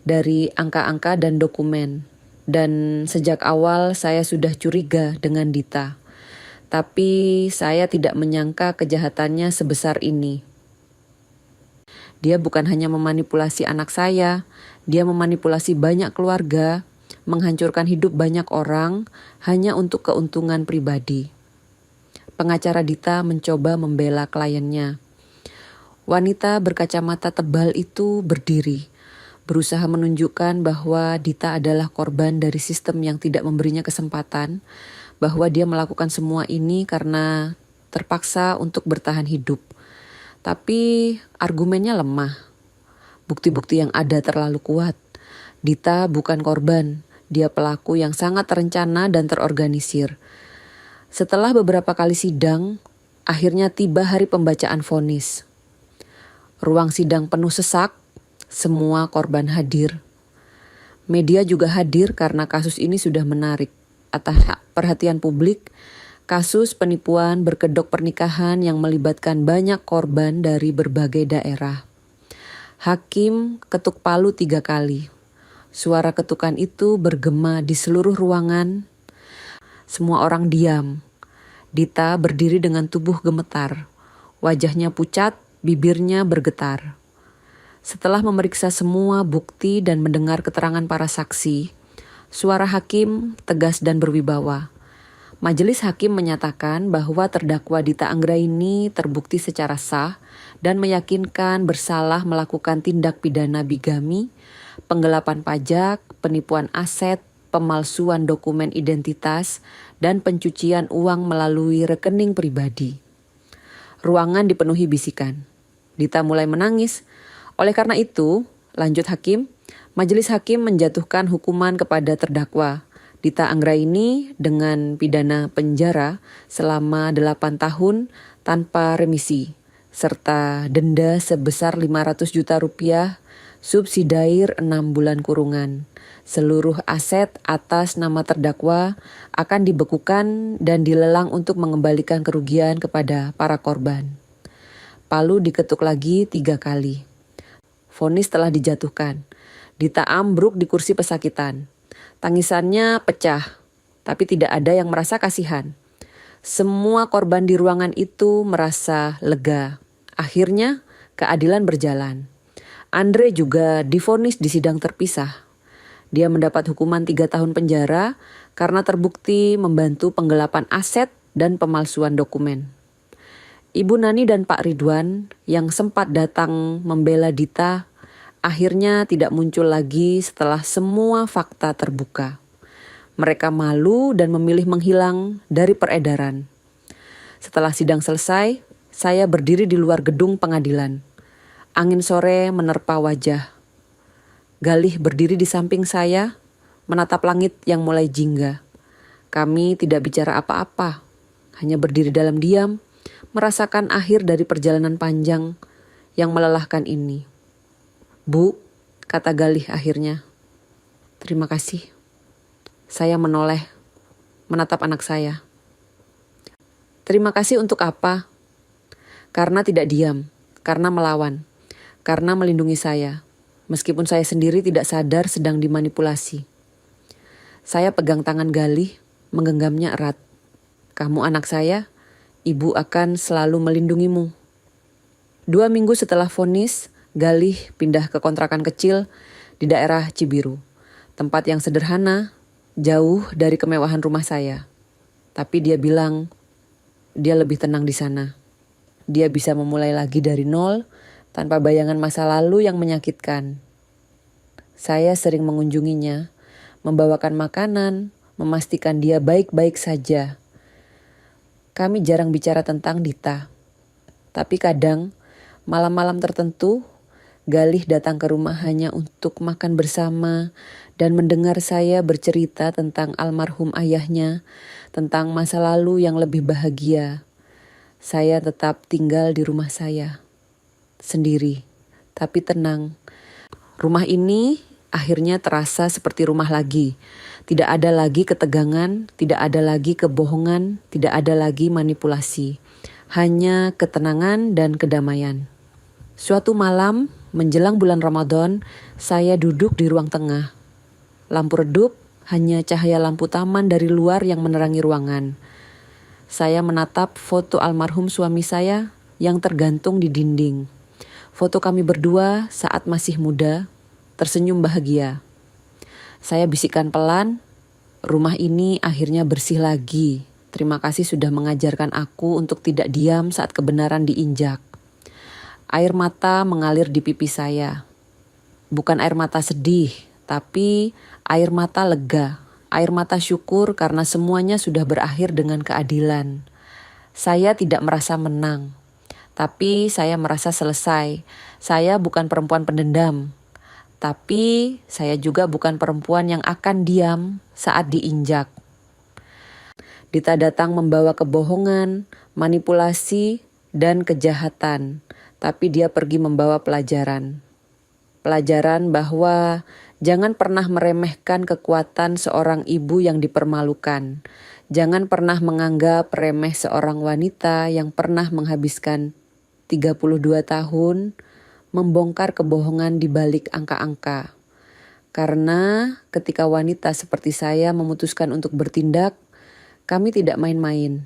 dari angka-angka dan dokumen. Dan sejak awal saya sudah curiga dengan Dita. Tapi saya tidak menyangka kejahatannya sebesar ini. Dia bukan hanya memanipulasi anak saya, dia memanipulasi banyak keluarga, menghancurkan hidup banyak orang hanya untuk keuntungan pribadi. Pengacara Dita mencoba membela kliennya. Wanita berkacamata tebal itu berdiri, berusaha menunjukkan bahwa Dita adalah korban dari sistem yang tidak memberinya kesempatan, bahwa dia melakukan semua ini karena terpaksa untuk bertahan hidup. Tapi argumennya lemah. Bukti-bukti yang ada terlalu kuat. Dita bukan korban, dia pelaku yang sangat terencana dan terorganisir. Setelah beberapa kali sidang, akhirnya tiba hari pembacaan vonis. Ruang sidang penuh sesak, semua korban hadir. Media juga hadir karena kasus ini sudah menarik atas perhatian publik. Kasus penipuan berkedok pernikahan yang melibatkan banyak korban dari berbagai daerah. Hakim ketuk palu 3 kali. Suara ketukan itu bergema di seluruh ruangan. Semua orang diam. Dita berdiri dengan tubuh gemetar. Wajahnya pucat, bibirnya bergetar. Setelah memeriksa semua bukti dan mendengar keterangan para saksi, suara hakim tegas dan berwibawa. Majelis hakim menyatakan bahwa terdakwa Dita Anggraini terbukti secara sah dan meyakinkan bersalah melakukan tindak pidana bigami, penggelapan pajak, penipuan aset, pemalsuan dokumen identitas, dan pencucian uang melalui rekening pribadi. Ruangan dipenuhi bisikan. Dita mulai menangis. Oleh karena itu, lanjut hakim, majelis hakim menjatuhkan hukuman kepada terdakwa Dita Anggraini dengan pidana penjara selama 8 tahun tanpa remisi, serta denda sebesar 500 juta rupiah, subsidiair 6 bulan kurungan. Seluruh aset atas nama terdakwa akan dibekukan dan dilelang untuk mengembalikan kerugian kepada para korban. Palu diketuk lagi 3 kali. Vonis telah dijatuhkan. Dita ambruk di kursi pesakitan. Tangisannya pecah, tapi tidak ada yang merasa kasihan. Semua korban di ruangan itu merasa lega. Akhirnya keadilan berjalan. Andre juga divonis di sidang terpisah. Dia mendapat hukuman 3 tahun penjara karena terbukti membantu penggelapan aset dan pemalsuan dokumen. Ibu Nani dan Pak Ridwan yang sempat datang membela Dita akhirnya tidak muncul lagi setelah semua fakta terbuka. Mereka malu dan memilih menghilang dari peredaran. Setelah sidang selesai, saya berdiri di luar gedung pengadilan. Angin sore menerpa wajah. Galih berdiri di samping saya, menatap langit yang mulai jingga. Kami tidak bicara apa-apa, hanya berdiri dalam diam, merasakan akhir dari perjalanan panjang yang melelahkan ini. "Bu," kata Galih akhirnya. "Terima kasih." Saya menoleh, menatap anak saya. "Terima kasih untuk apa?" Karena tidak diam, karena melawan, karena melindungi saya, meskipun saya sendiri tidak sadar sedang dimanipulasi. Saya pegang tangan Galih, menggenggamnya erat. "Kamu anak saya, ibu akan selalu melindungimu." 2 minggu setelah vonis, Galih pindah ke kontrakan kecil di daerah Cibiru. Tempat yang sederhana, jauh dari kemewahan rumah saya. Tapi dia bilang, dia lebih tenang di sana. Dia bisa memulai lagi dari nol, tanpa bayangan masa lalu yang menyakitkan. Saya sering mengunjunginya, membawakan makanan, memastikan dia baik-baik saja. Kami jarang bicara tentang Dita. Tapi kadang, malam-malam tertentu, Galih datang ke rumah hanya untuk makan bersama dan mendengar saya bercerita tentang almarhum ayahnya, tentang masa lalu yang lebih bahagia. Saya tetap tinggal di rumah saya, sendiri, tapi tenang. Rumah ini akhirnya terasa seperti rumah lagi. Tidak ada lagi ketegangan, tidak ada lagi kebohongan, tidak ada lagi manipulasi. Hanya ketenangan dan kedamaian. Suatu malam, menjelang bulan Ramadan, saya duduk di ruang tengah. Lampu redup, hanya cahaya lampu taman dari luar yang menerangi ruangan. saya menatap foto almarhum suami saya yang tergantung di dinding. Foto kami berdua saat masih muda, tersenyum bahagia. Saya bisikkan pelan, rumah ini akhirnya bersih lagi. Terima kasih sudah mengajarkan aku untuk tidak diam saat kebenaran diinjak. Air mata mengalir di pipi saya. Bukan air mata sedih, tapi air mata lega. Air mata syukur karena semuanya sudah berakhir dengan keadilan. Saya tidak merasa menang, tapi saya merasa selesai. Saya bukan perempuan pendendam, tapi saya juga bukan perempuan yang akan diam saat diinjak. Dita datang membawa kebohongan, manipulasi, dan kejahatan, tapi dia pergi membawa pelajaran. Pelajaran bahwa jangan pernah meremehkan kekuatan seorang ibu yang dipermalukan. Jangan pernah menganggap remeh seorang wanita yang pernah menghabiskan 32 tahun membongkar kebohongan di balik angka-angka. Karena ketika wanita seperti saya memutuskan untuk bertindak, kami tidak main-main.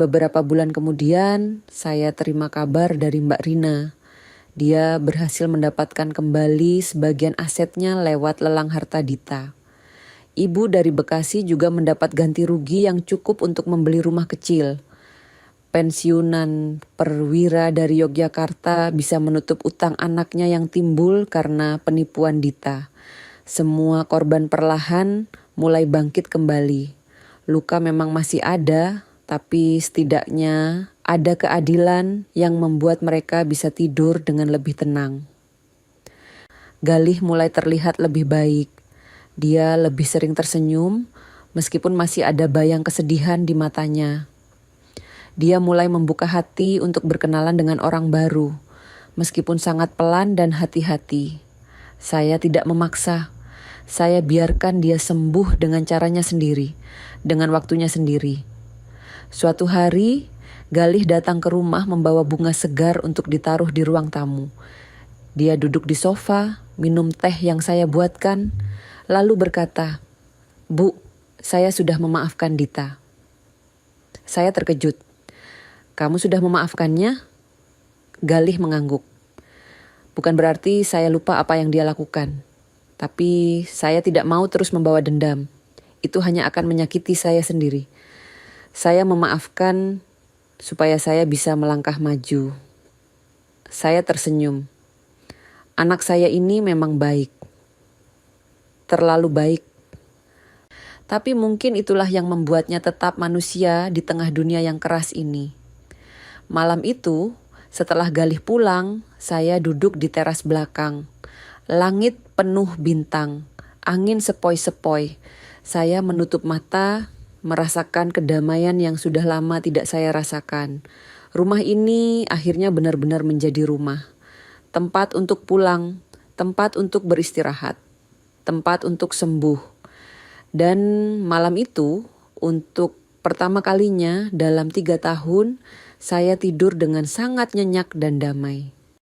Beberapa bulan kemudian, saya terima kabar dari Mbak Rina. Dia berhasil mendapatkan kembali sebagian asetnya lewat lelang harta Dita. Ibu dari Bekasi juga mendapat ganti rugi yang cukup untuk membeli rumah kecil. Pensiunan perwira dari Yogyakarta bisa menutup utang anaknya yang timbul karena penipuan Dita. Semua korban perlahan mulai bangkit kembali. Luka memang masih ada, tapi setidaknya ada keadilan yang membuat mereka bisa tidur dengan lebih tenang. Galih mulai terlihat lebih baik. Dia lebih sering tersenyum, meskipun masih ada bayang kesedihan di matanya. Dia mulai membuka hati untuk berkenalan dengan orang baru, meskipun sangat pelan dan hati-hati. Saya tidak memaksa. Saya biarkan dia sembuh dengan caranya sendiri, dengan waktunya sendiri. Suatu hari, Galih datang ke rumah membawa bunga segar untuk ditaruh di ruang tamu. Dia duduk di sofa, minum teh yang saya buatkan, lalu berkata, "Bu, saya sudah memaafkan Dita." Saya terkejut. "Kamu sudah memaafkannya?" Galih mengangguk. Bukan berarti saya lupa apa yang dia lakukan. Tapi saya tidak mau terus membawa dendam. Itu hanya akan menyakiti saya sendiri. Saya memaafkan supaya saya bisa melangkah maju. Saya tersenyum. Anak saya ini memang baik. Terlalu baik. Tapi mungkin itulah yang membuatnya tetap manusia di tengah dunia yang keras ini. Malam itu, setelah Galih pulang, saya duduk di teras belakang. Langit penuh bintang, angin sepoi-sepoi. Saya menutup mata, merasakan kedamaian yang sudah lama tidak saya rasakan. Rumah ini akhirnya benar-benar menjadi rumah. Tempat untuk pulang, tempat untuk beristirahat, tempat untuk sembuh. Dan malam itu, untuk pertama kalinya dalam 3 tahun, saya tidur dengan sangat nyenyak dan damai.